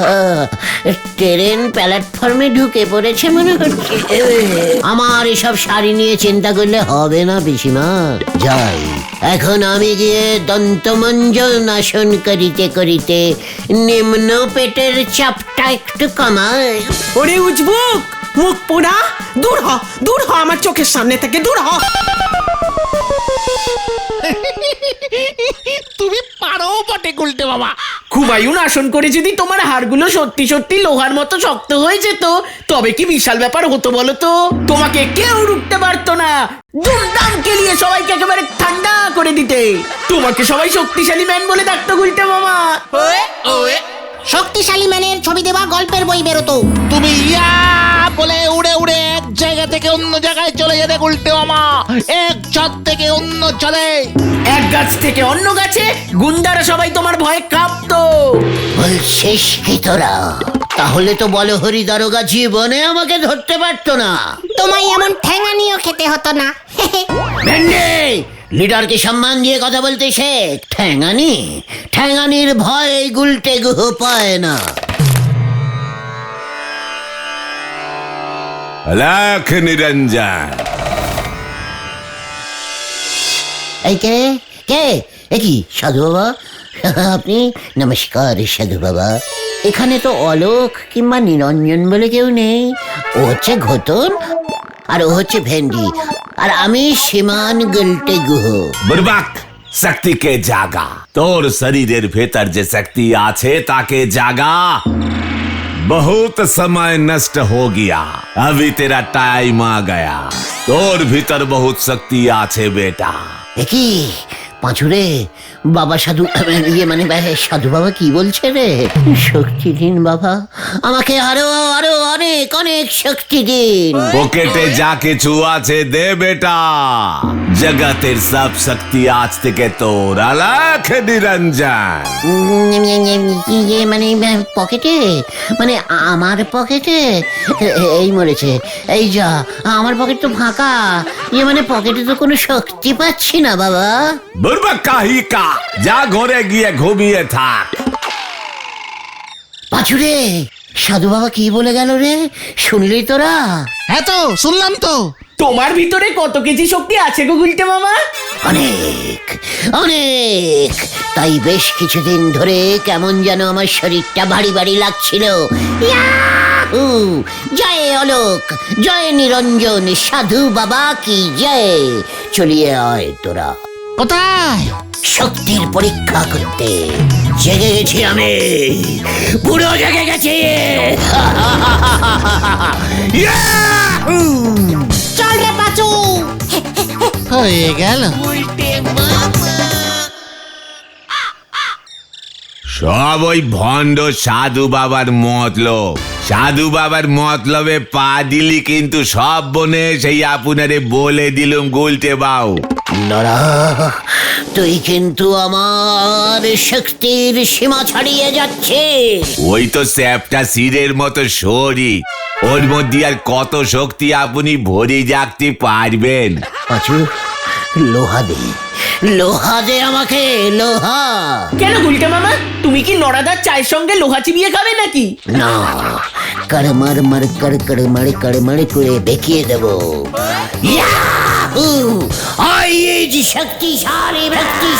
ট্রেন প্ল্যাটফর্মে ঢুকে পড়েছে মনে হচ্ছে। আমার এসব শাড়ি নিয়ে চিন্তা করলে হবে না পিসিমা। যাই, এখন আমি গিয়ে দন্তমঞ্জন আসন করিতে করিতে নিম্ন পেটের চাপটা একটু কমাই। ওরে উজবুক, মুখ পোড়া, দূর হ, দূর হ আমার চোখের সামনে থেকে, দূর হ। তুমি পারো বটে গুলটে মামা। হুমায়ুন আসন করে যদি তোমার হাড়গুলো সত্যি সত্যি লোহার মতো শক্ত হয়ে যেত, তবে কি বিশাল ব্যাপার হতো বলো তো? তোমাকে কেউ রুখতে পারতো না। দুমদাম কেলিয়ে সবাইকে একেবারে ঠান্ডা করে দিতে। তোমাকে সবাই শক্তিশালী ম্যান বলে ডাকতো গুলটে মামা। শক্তিশালী ম্যানের ছবি দেওয়া গল্পের বই বেরোতো। তুমি ইয়া বলে উড়ে উড়ে এক জায়গা থেকে অন্য জায়গায় চলে যেতে গুলটে মামা। এক ছাদ থেকে অন্য ছাদে, এক গাছ থেকে অন্য গাছে গুন্ডারা সবাই তোমার ভয়ে কাঁপতো। বলছিস কি তোরা? তাহলে তো বলো হরি দারোগা জীবনে আমাকে ধরতে পারতো না। তোমায় এমন ঠ্যাঙানিও খেতে হতো না। ভেন্ডে, লিডারকে সম্মান দিয়ে কথা বলতে শেখ। ঠ্যাঙানি, ঠ্যাঙানির ভয় গুলটে গুহ পায় না। লাখ নিরঞ্জন, এই কে কে? কি সাধু বাবা আপনি? নমস্কার সাধু বাবা। এখানে তো অলোক কিংবা নিরঞ্জন বলে কেউ নেই। ও হচ্ছে ঘোতন, আর ও হচ্ছে ভেন্ডি, আর আমি সীমান গুলটে গুহ। বুর্বাক, শক্তিকে জাগা। তোর শরীরের ভেতর যে শক্তি আছে তাকে জাগা। बहुत समय नष्ट हो गया, अभी तेरा टाइम आ गया। তোর ভিতর বহুত শক্তি আছে বেটা। কি পাঁচুরে, বাবা সাধু মানে সাধু বাবা কি বলছে রে? শক্তি দিন বাবা, আমাকে আরো আরো অনেক অনেক শক্তি দিন। পকেটে যা কিছু আছে দে বেটা। জগতের সব শক্তি আজ থেকে তোর। আলাখ নিরঞ্জন। মানে পকেটে, মানে আমার পকেটে? এই মরেছে, এই যা, আমার পকেট তো ফাঁকা। মানে পকেটে তো কোনো শক্তি পাচ্ছি না বাবা। বুর্বাক কাহি কা, যা ঘরে গিয়ে ঘুমিয়ে থাক। পাঁচুরে, সাধু বাবা কি বলে গেল রে? শুনলি তোরা? হ্যাঁ তো শুনলাম তো। তোমার ভিতরে কত কেজি শক্তি আছে গো গুলটে মামা? অনেক অনেক। তাই বেশ কিছুদিন ধরে কেমন যেন আমার শরীরটা ভারী ভারী লাগছিল। ইয়াহু! জয় অলোক, জয় নিরঞ্জন, সাধু বাবা কি জয়। চলিয়ে আয় তোরা। কোথায়? শক্তির পরীক্ষা করতে। জেগে গেছি আমি, পুরো জেগে গেছি। ইয়াহু! চল রে পাচু। হয়ে গেল। সব ওই ভণ্ড সাধু বাবার মতলব। সাধু বাবার মতলবে পা দিলি কিন্তু সব বনে সেই আপনারে বলে দিলুম গুলটে বাউ। নরা, তুই কিন্তু আমার শক্তির সীমা ছাড়িয়ে যাচ্ছে। ওই তো স্যাপটা সিরের মতো শরীর, ওর মধ্যে আর কত শক্তি আপনি ভরে রাখতে পারবেন? পাঁচু, লোহা দে, লোহা দে আমাকে, লোহা। কেন গুলটে মামা, তুমি কি নড়াদার চায়ের সঙ্গে লোহা চিবিয়ে খাবে নাকি? না, করমার মার কড়মড় করে দেখিয়ে দেব। ইয়াহু! আই ইজ শক্তিশালী ব্যক্তি।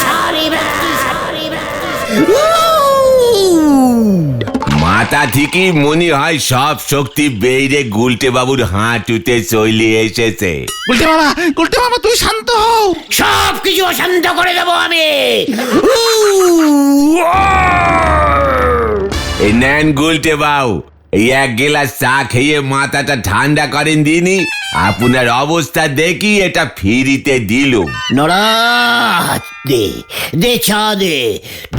মাথা থেকে মনে হয় সব শক্তি বেড়ে গুলটে বাবুর হাঁটুতে চলে এসেছে। গুলটে মামা তুই শান্ত হও। সব কিছু অশান্ত করে দেবো আমি। এই নেন গুলটে বাবু, এই এক গেলাস চা খেয়ে মাথাটা ঠান্ডা করেন দিনি। আপনার অবস্থা দেখি এটা ফিরিতে দিল। নড়া দে দে চা দে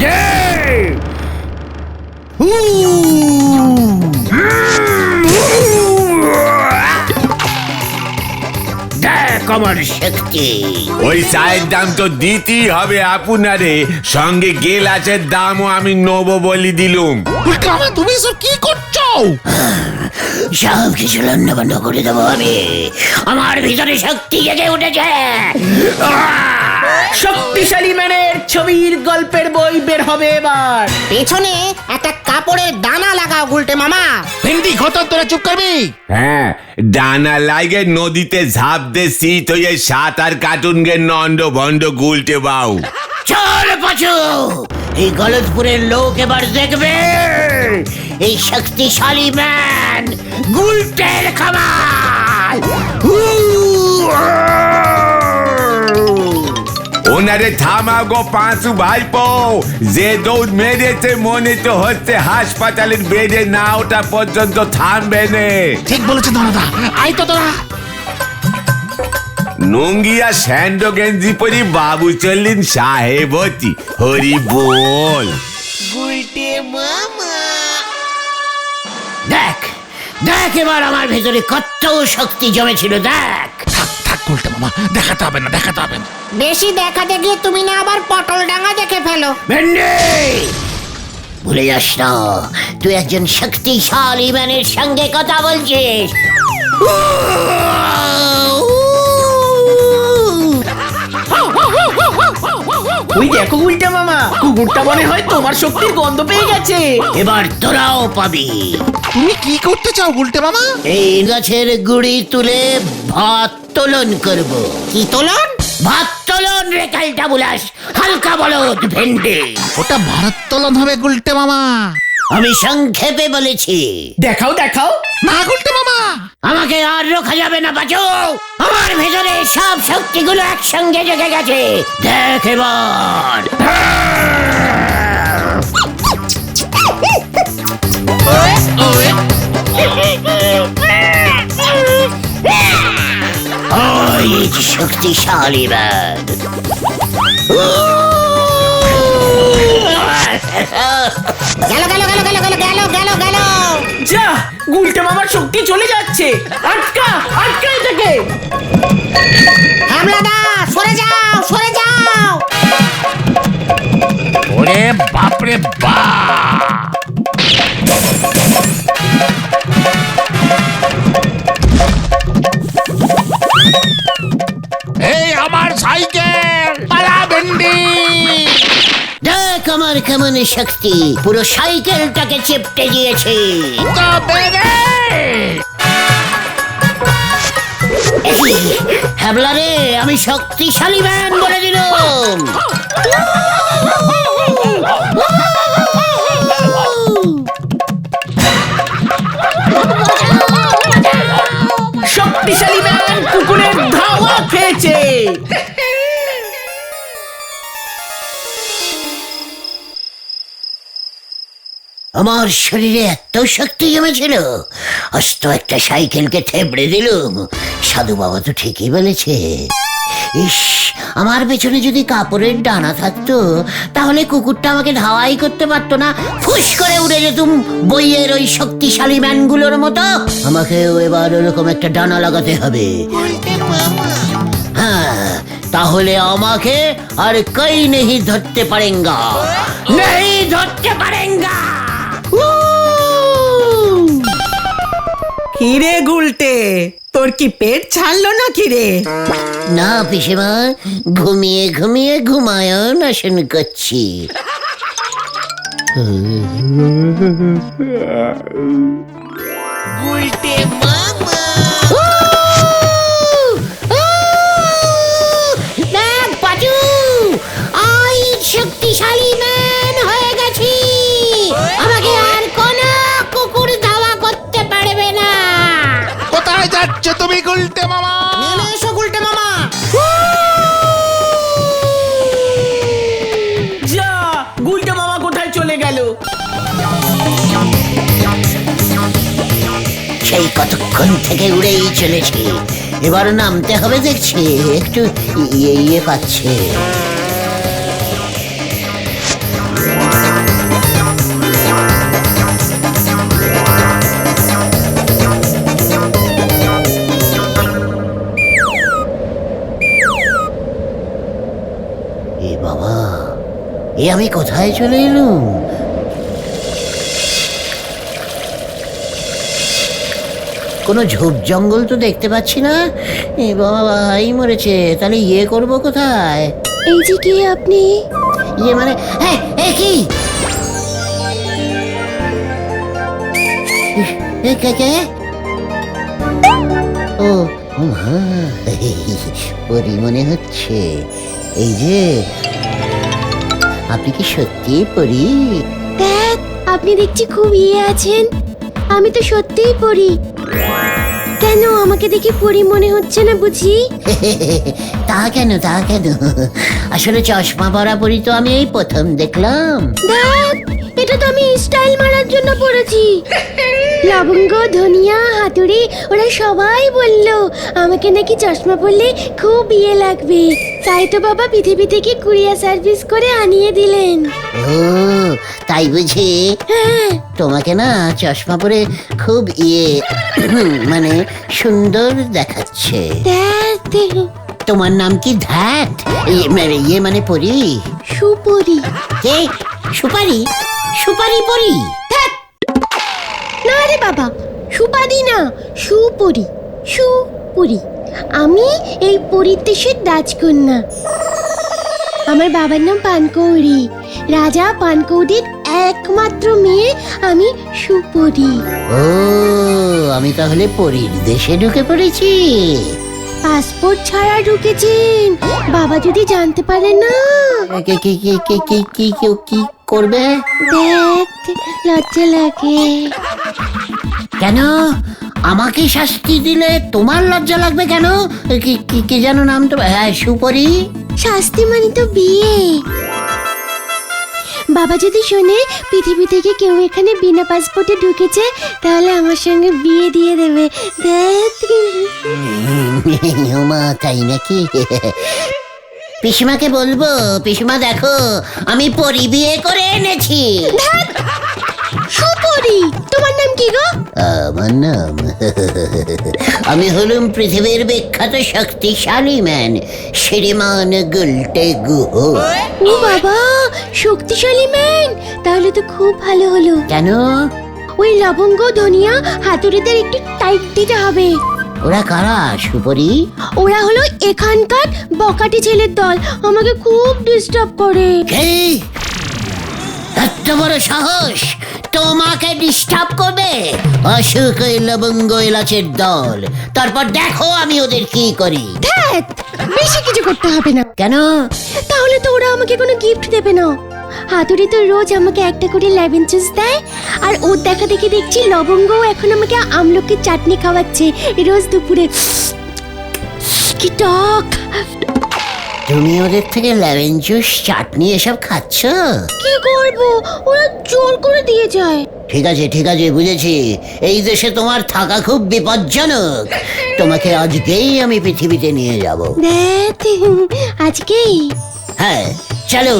দে। দেখ আমার শক্তি। ওই চায়ের দাম তো দিতেই হবে আপনারে, সঙ্গে গেলাসের দামও আমি নেবো বলি দিলুম। গুলটে মামা তুমি সব কি করছো? সব কিছু লন্ডভন্ড করে দেবো আমি। আমার ভিতরে শক্তি জেগে উঠেছে। শক্তিশালী ম্যানের ছবির গল্পের বই বের হবে এবার। পেছনে একটা কাপড়ের দানা লাগাও গুলটে মামা। ভেন্ডি ঘটন তোরা চুপ করবি। হ্যাঁ, ডানা লাগে নদীতে ঝাঁপ দে শীত হয়ে সাঁতার কাটুন গে নন্ড ভন্ড গুলটে বাউ। চল পাচু, এই গলতপুরের লোক এবার দেখবে এই শক্তিশালী ম্যান গুলটের খামার। ওনারে থামাগো পাঁচু ভাইপো, যে দৌড় মেরেছে মনে তো হচ্ছে হাসপাতালের বেডে না ওঠা পর্যন্ত থামবে নে। ঠিক বলেছে দাদা, আই তো তোরা। নুঙ্গিয়া স্যান্ডো গেঞ্জি পরি বাবু চললেন সাহেবতী, হরি বল। দেখ দেখ এবার আমার ভেতরে কত শক্তি জমেছিল। দেখ থাক গুলটে মামা, দেখাতে হবে না, দেখাতে হবে না। বেশি দেখাতে গিয়ে তুমি না আবার পটল ডাঙা দেখে ফেলো। ভেন্ডি, ভুলে যাস না তুই একজন শক্তিশালী ম্যানের সঙ্গে কথা বলছিস। ওই দেখো উল্টে মামা, কুকুরটা মনে হয় তোমার শক্তির গন্ধ পেয়ে গেছে। এবার তোরাও পাবি। তুমি কি করতে চাও গুলটে মামা? এই গাছের গুড়ি তুলে ভাত তোলন করব। কি তোলন? ভাত তোলন রে কালটা বুলাস, হালকা বলদ ভেন্ডি। ওটা ভারোত্তোলন হবে গুলটে মামা। আমি সংক্ষেপে বলেছি। দেখাও দেখাও। না গুলটে মামা, আমাকে আর রোখা যাবে না বাচু। আমার ভেতরে সব শক্তিগুলো একসঙ্গে জেগে গেছে। দেখ এবার। ওই যে শক্তিশালী ম্যান। গেল গেল গেল গেল গেল গেল গেল গেল। যা, উল্টে মামার শক্তি চলে যাচ্ছে। আটকা আটকা এটাকে। হামলাদা সরে যাও, সরে যাও। ওরে বাপরে বাপ! এই আমার সাইকেল! পালা ভেন্ডি! দেখ আমার কেমন শক্তি, পুরো সাইকেলটাকে চেপটে দিয়েছে। তবে রে! হ্যাবলা রে, আমি শক্তিশালী ম্যান বলে দিলাম। শক্তিশালী ম্যান কুকুরের ধাওয়া খেয়েছে। আমার শরীরে এত শক্তি জমেছিল, অস্ত একটা সাইকেলকে থেবড়ে দিলুম। সাধু বাবা তো ঠিকই বলেছে। ইস, আমার পেছনে যদি কাপড়ের ডানা থাকতো তাহলে কুকুরটা আমাকে ধাওয়াই করতে পারতো না, ফুস করে উড়ে যেতুম বইয়ের ওই শক্তিশালী ম্যানগুলোর মতো। আমাকেও এবার ওরকম একটা ডানা লাগাতে হবে। হ্যাঁ, তাহলে আমাকে আর কই নেই ধরতে পারেঙ্গা, নেই ধরতে পারেঙ্গা। কিরে গুলটে, তোর কি পেট ছাড়লো না কিরে? না পিসেমা, ঘুমিয়ে ঘুমিয়ে ঘুমায়ন আসন করছি। দেখ পাচু, শক্তিশালী ম্যান হয়ে গেছি। আমাকে আর কোনো সেই কতক্ষণ থেকে উড়েই চলেছি, এবার নামতে হবে দেখছি, একটু ইয়ে পাচ্ছে। এ বাবা, এ আমি কোথায় চলে এলুম? কোনো ঝোপ জঙ্গল তো দেখতে পাচ্ছি না। এ বাবা, এই মরেছে, তাহলে ইয়ে করবো কোথায়? এই যে কে আপনি? ইয়ে মানে কি কে? ও মা, পরি মনে হচ্ছে। এই যে, আপনি কি সত্যি পরি? দেখ, আপনি দেখছি খুব ইয়ে আছেন। আমি তো সত্যিই পড়ি। কেন আমাকে দেখে পড়ি মনে হচ্ছে না বুঝি? তা কেন? আসলে চশমা পরা পরি তো আমি এই প্রথম দেখলাম। দেখ, এটা তো আমি স্টাইল মারার জন্য পড়েছি। লবঙ্গ, ধনিয়া, হাতুড়ি ওরা সবাই বললো আমাকে নাকি চশমা পরলে খুব ইয়ে লাগবে। তাই তো বাবা পৃথিবী থেকে কুরিয়ার সার্ভিস করে আনিয়ে দিলেন। ও তাই বুঝি? হ্যাঁ। তোমাকে না চশমা পরে খুব ইয়ে মানে সুন্দর দেখাচ্ছে। দেখ, তোমার নাম কি? ধ্যাত? ইয়ে মানে পরি? সুপরি। কে? সুপারি? সুপারি পরি? না রে বাবা, সুপারি না, সুপরি। সুপরি। আমি এই পরীর দেশের রাজকন্যা। আমার বাবার নাম পানকৌড়ি। রাজা পানকৌড়ির একমাত্র মেয়ে আমি সুপরি। ও, আমি তাহলে পরীর দেশে ঢুকে পড়েছি। পাসপোর্ট ছাড়া ঢুকেছেন, বাবা যদি জানতে পারে না। কি করবে? দেখ, লজ্জা লাগে। কেন? আমাকে শাস্তি দিলে তোমার লজ্জা লাগবে কেন? কি যেন নাম তো? হ্যাঁ, সুপরি। শাস্তি মানে তো বিয়ে। বাবা যদি শোনে পৃথিবী থেকে কেউ এখানে বিনা পাসপোর্টে ঢুকেছে, তাহলে আমার সঙ্গে বিয়ে দিয়ে দেবে। দেখ। মা, তাই নাকি? পিসিমাকে বলবো, পিসিমা দেখো আমি পরি বিয়ে করে এনেছি। সুপরি, তোমার নাম কি গো? আমার নাম আমি হলুম পৃথিবীর বিখ্যাত শক্তিশালী ম্যান, শ্রীমান গুলটে গুহ। ও বাবা, শক্তিশালী ম্যান, তাহলে তো খুব ভালো হলো। কেন? ওই লবঙ্গ, ধনিয়া, হাতুড়িদের একটু টাইট দিতে হবে। ওরা কারা সুপরি? ওরা হলো এখানকার বকাটে ছেলের দল, আমাকে খুব ডিস্টার্ব করে। এত বড় সাহস তোমাকে ডিস্টার্ব করবে? অসুখ ওই লবঙ্গ এলাচের দল। তারপর দেখো আমি ওদের কি করি। ধ্যাৎ, বেশি কিছু করতে হবে না। কেন? তাহলে তো ওরা আমাকে কোনো গিফট দেবে না। হাতুড়ি তো রোজ আমাকে একটা করে লেমন জুস দেয়, আর ওর দেখা দেখি দেখছি লবঙ্গও এখন আমাকে আমলকির চাটনি খাওয়াচ্ছে রোজ দুপুরে। কি টক! তুমি ওদের থেকে লেমন জুস, চাটনি এসব খাচ্ছ? কি করব, ওরা জোর করে দিয়ে যায়। ঠিক আছে, বুঝেছি। এই দেশে তোমার থাকা খুব বিপজ্জনক। তোমাকে আজকেই আমি পৃথিবীতে নিয়ে যাব। দেখ, আজকেই? হ্যাঁ, চলো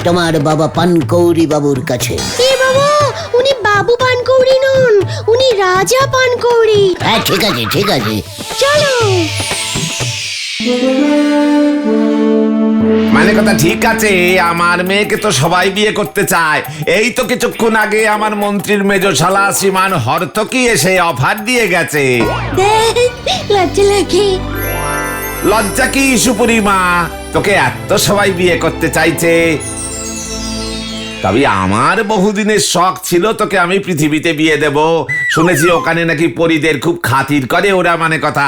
তোমার বাবা পানকৌড়ি বাবুর কাছে। এ বাবা, উনি বাবু পানকৌড়ি নন, উনি রাজা পানকৌড়ি। হ্যাঁ, ঠিক আছে। চলো। মানে কথা ঠিক আছে, আমার মেয়েকে তো সবাই বিয়ে করতে চায়। এই তো কিছুক্ষণ আগে আমার মন্ত্রীর মেজশালা শ্রীমান হরতকি এসে অফার দিয়ে গেছে। দেখ, লজ্জা লাগে। লজ্জা কি সুপরিমা, তোকে এত সবাই বিয়ে করতে চাইছে। তবে আমার বহুদিনের শখ ছিল তোকে আমি পৃথিবীতে বিয়ে দেব। শুনেছি ওখানে নাকি পরীদের খুব খাতির করে ওরা, মানে কথা।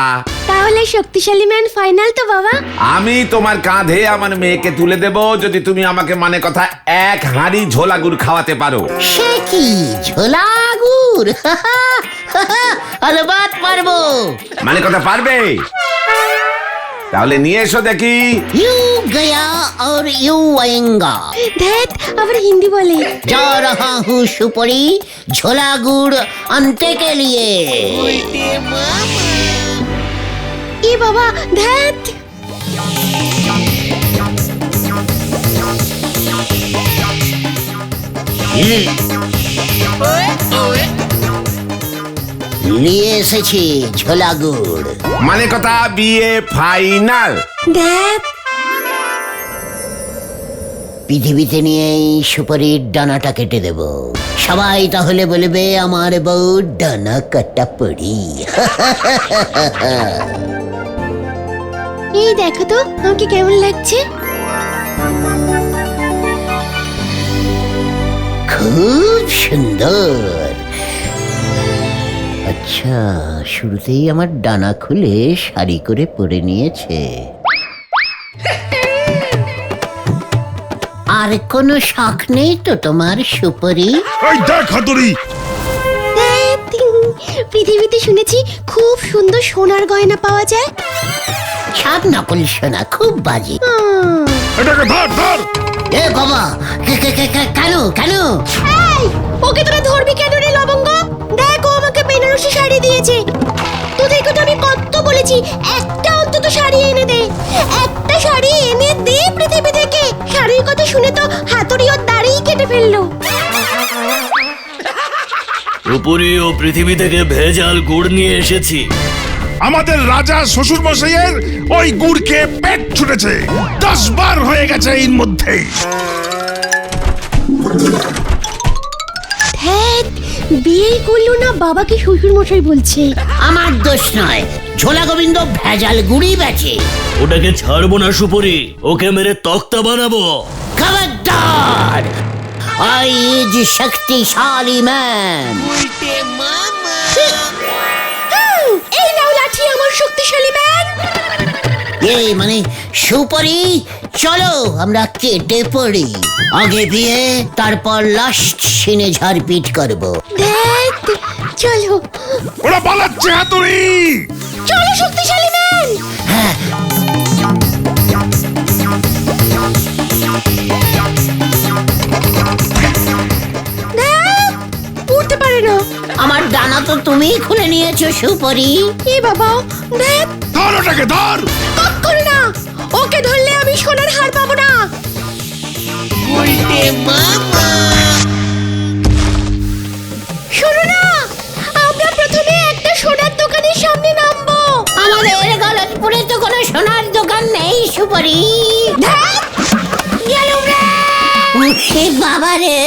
তাহলে শক্তিশালী ম্যান ফাইনাল তো বাবা? আমি তোমার কাঁধে আমার মেয়েকে তুলে দেব যদি তুমি আমাকে, মানে কথা, এক হাঁড়ি ঝোলা গুড় খাওয়াতে পারো। সে কি ঝোলা গুড়? আলবাত পারবো। মানে কথা পারবে? তাহলে নিয়ে এসো দেখি। ইউ গয়া और यू आएगा। ধ্যাত আবার হিন্দি বলে। जा रहा हूँ सुपरी झोला गुड़ आनते के लिए। এ বাবা ধ্যাত। নিয়ে এসেছি ঝোলা গুড়। মানে কথা বিয়ে ফাইনাল। ধ্যাত পৃথিবীতে নিয়েই সুপারির ডানাটা কেটে দেব। সবাই তাহলে বলবে আমার বউ ডানা কাটা পড়ি। এই দেখো তো আমাকে কেমন লাগছে। খুব সুন্দর। আচ্ছা, শুরুতেই আমার ডানা খুলে শাড়ি করে পরে নিয়েছে। আর কোনো শখ নেই তো তোমার সুপরি? এই দেখ হাতুড়ি, ধ্যাত, পৃথিবীতে শুনেছি খুব সুন্দর সোনার গয়না পাওয়া যায়। সব নকল সোনা, খুব বাজে। এটাকে ধর ধর। এ বাবা, কেন কেন? এই, ওকে তোরা ধরবি কেন রে লবঙ্গ? দেখো আমাকে বেনারসি শাড়ি দিয়েছে। তোদেরকে তো আমি কত বলেছি একটা অন্তত শাড়ি এনে দে, একটা শাড়ি এনে দে পৃথিবী থেকে। শাড়ির কথা শুনে তো হাতুড়ি ওর দাড়ি কেটে ফেললো। উপরি ও পৃথিবী থেকে ভেজাল গুড় নিয়ে এসেছি। আমাদের রাজা শ্বশুর মশাইয়ের ওই গুড় খেয়ে পেট ছুটেছে, 10 বার হয়ে গেছে এর মধ্যেই। ধ্যাত, বিয়ে করলো না বাবাকে শ্বশুর মশাই বলছে। আমার দোষ নয়, ঝোলা গোবিন্দ ভেজাল গুড়ি বেচে। ওটাকে ছাড়বো না সুপরি, ওকে মেরে তক্তা বানাবো। খবরদার! I is শক্তিশালী ম্যান। এই নাও লাঠি আমার শক্তিশালী ম্যান। এই মানে সুপরি, চলো আমরা কেটে পড়ি। আগে বিয়ে, তারপর লাস্ট সিনে ঝাড়পিট করব। ধ্যাত, চলো ওরা পালাচ্ছে হাতুড়ি। চলো শক্তিশালী ম্যান। হ্যাঁ, ধ্যাত, উঠতে পারে না। আমার ডানা তো তুমিই খুলে নিয়েছো সুপরি। এ বাবা, ধ্যাত, ধর ওটাকে ধর। কখনো না। ওকে ধরলে আমি সোনার হার পাবো না। শোনো না, আমরা প্রথমে একটা সোনার দোকানের সামনে নামবো। আমাদের গলতপুরে তো কোনো সোনার দোকান নেই সুপরি। ধ্যাত, গেলুম রে। উরে বাবা রে,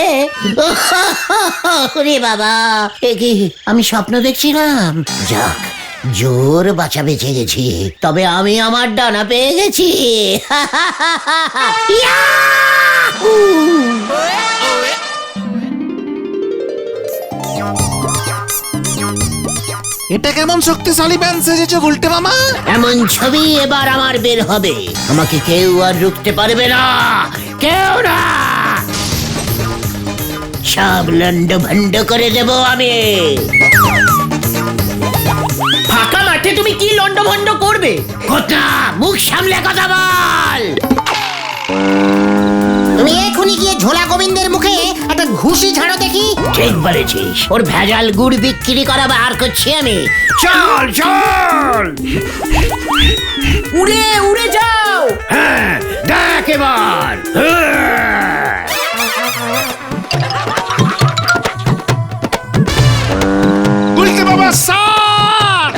ওরে বাবা, এ কি আমি স্বপ্ন দেখছিলাম? যাক, জোর বাঁচা বেঁচে গেছি। তবে আমি আমার ডানা পেয়ে গেছি। ইয়াহু! এটা কেমন শক্তিশালী ব্যান্ড সেজেছো গুলটে মামা? এমন ছবি এবার আমার বের হবে, আমাকে কেউ আর রুখতে পারবে না, কেউ না। সব লন্ড ভন্ড করে দেব আমি। ফাঁকা মাঠে তুমি কি লন্ডভন্ড করবে? কথা, মুখ সামলে কথা বল। তুমি এখনই গিয়ে ঝোলা গোবিন্দের মুখে একটা ঘুষি ঝাড়ো দেখি। ঠিক বলেছিস, ওর ভেজাল গুড় বিক্রি করা বার করছি আমি। চল চল, উড়ে উড়ে যাও। হ্যাঁ দেখ এবার। গুলকে বাবা সার।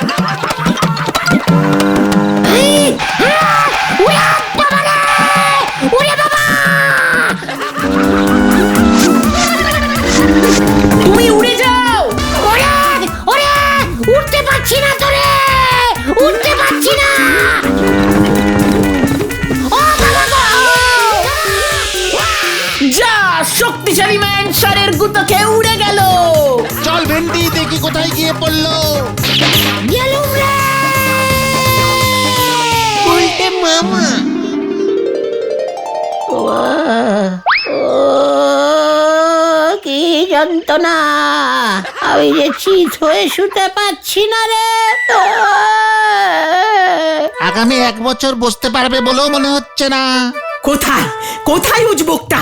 তুমি উড়ে যাও। ওরে ওরে, উঠতে পারছি না তো রে, উঠতে পারছি না। ও বাবা গো! যা, শক্তিশালী ম্যান সারের গুতো খেয়ে উড়ে গেল। চল ভেন্ডি, দেখি কোথায় গিয়ে পড়লো। গেলুম রে! গুলটে মামা, ও কি যন্ত্রণা, な。 আমি যে চিত হয়ে শুতে পাচ্ছি না রে। 哎 ও বাবা গো! 哎 ওরে, ওরে, উঠতে পারছি না তো রে। উঠতে পারছি না। 哎 ওরে বাবা! আগামী 1 বছর বসতে পারবে বলেও মনে হচ্ছে না। কোথায় কোথায় উজবুকটা?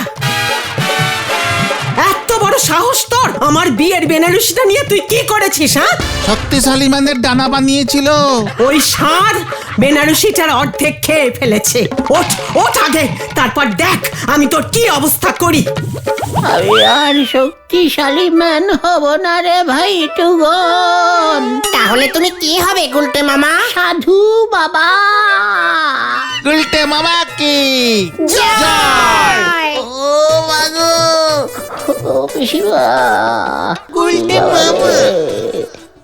এত বড় সাহস তোর! আমার বিয়ের বেনারসিটা নিয়ে তুই কি করেছিস? হ্যাঁ, শক্তিশালী মানের ডানা বানিয়েছিল। ওই ষাঁড় বেনারসিটার অর্ধেক খেয়ে ফেলেছে। ওঠ ওঠ আগে, তারপর দেখ আমি তোর কি অবস্থা করি। আমি আর শক্তিশালী ম্যান হব না রে ভাই টুগন। তাহলে তুমি কি হবে গুলটে মামা? সাধু বাবা। গুলটে মামা কি ও মাগো, ও পিসিমা। গুলটে মামা।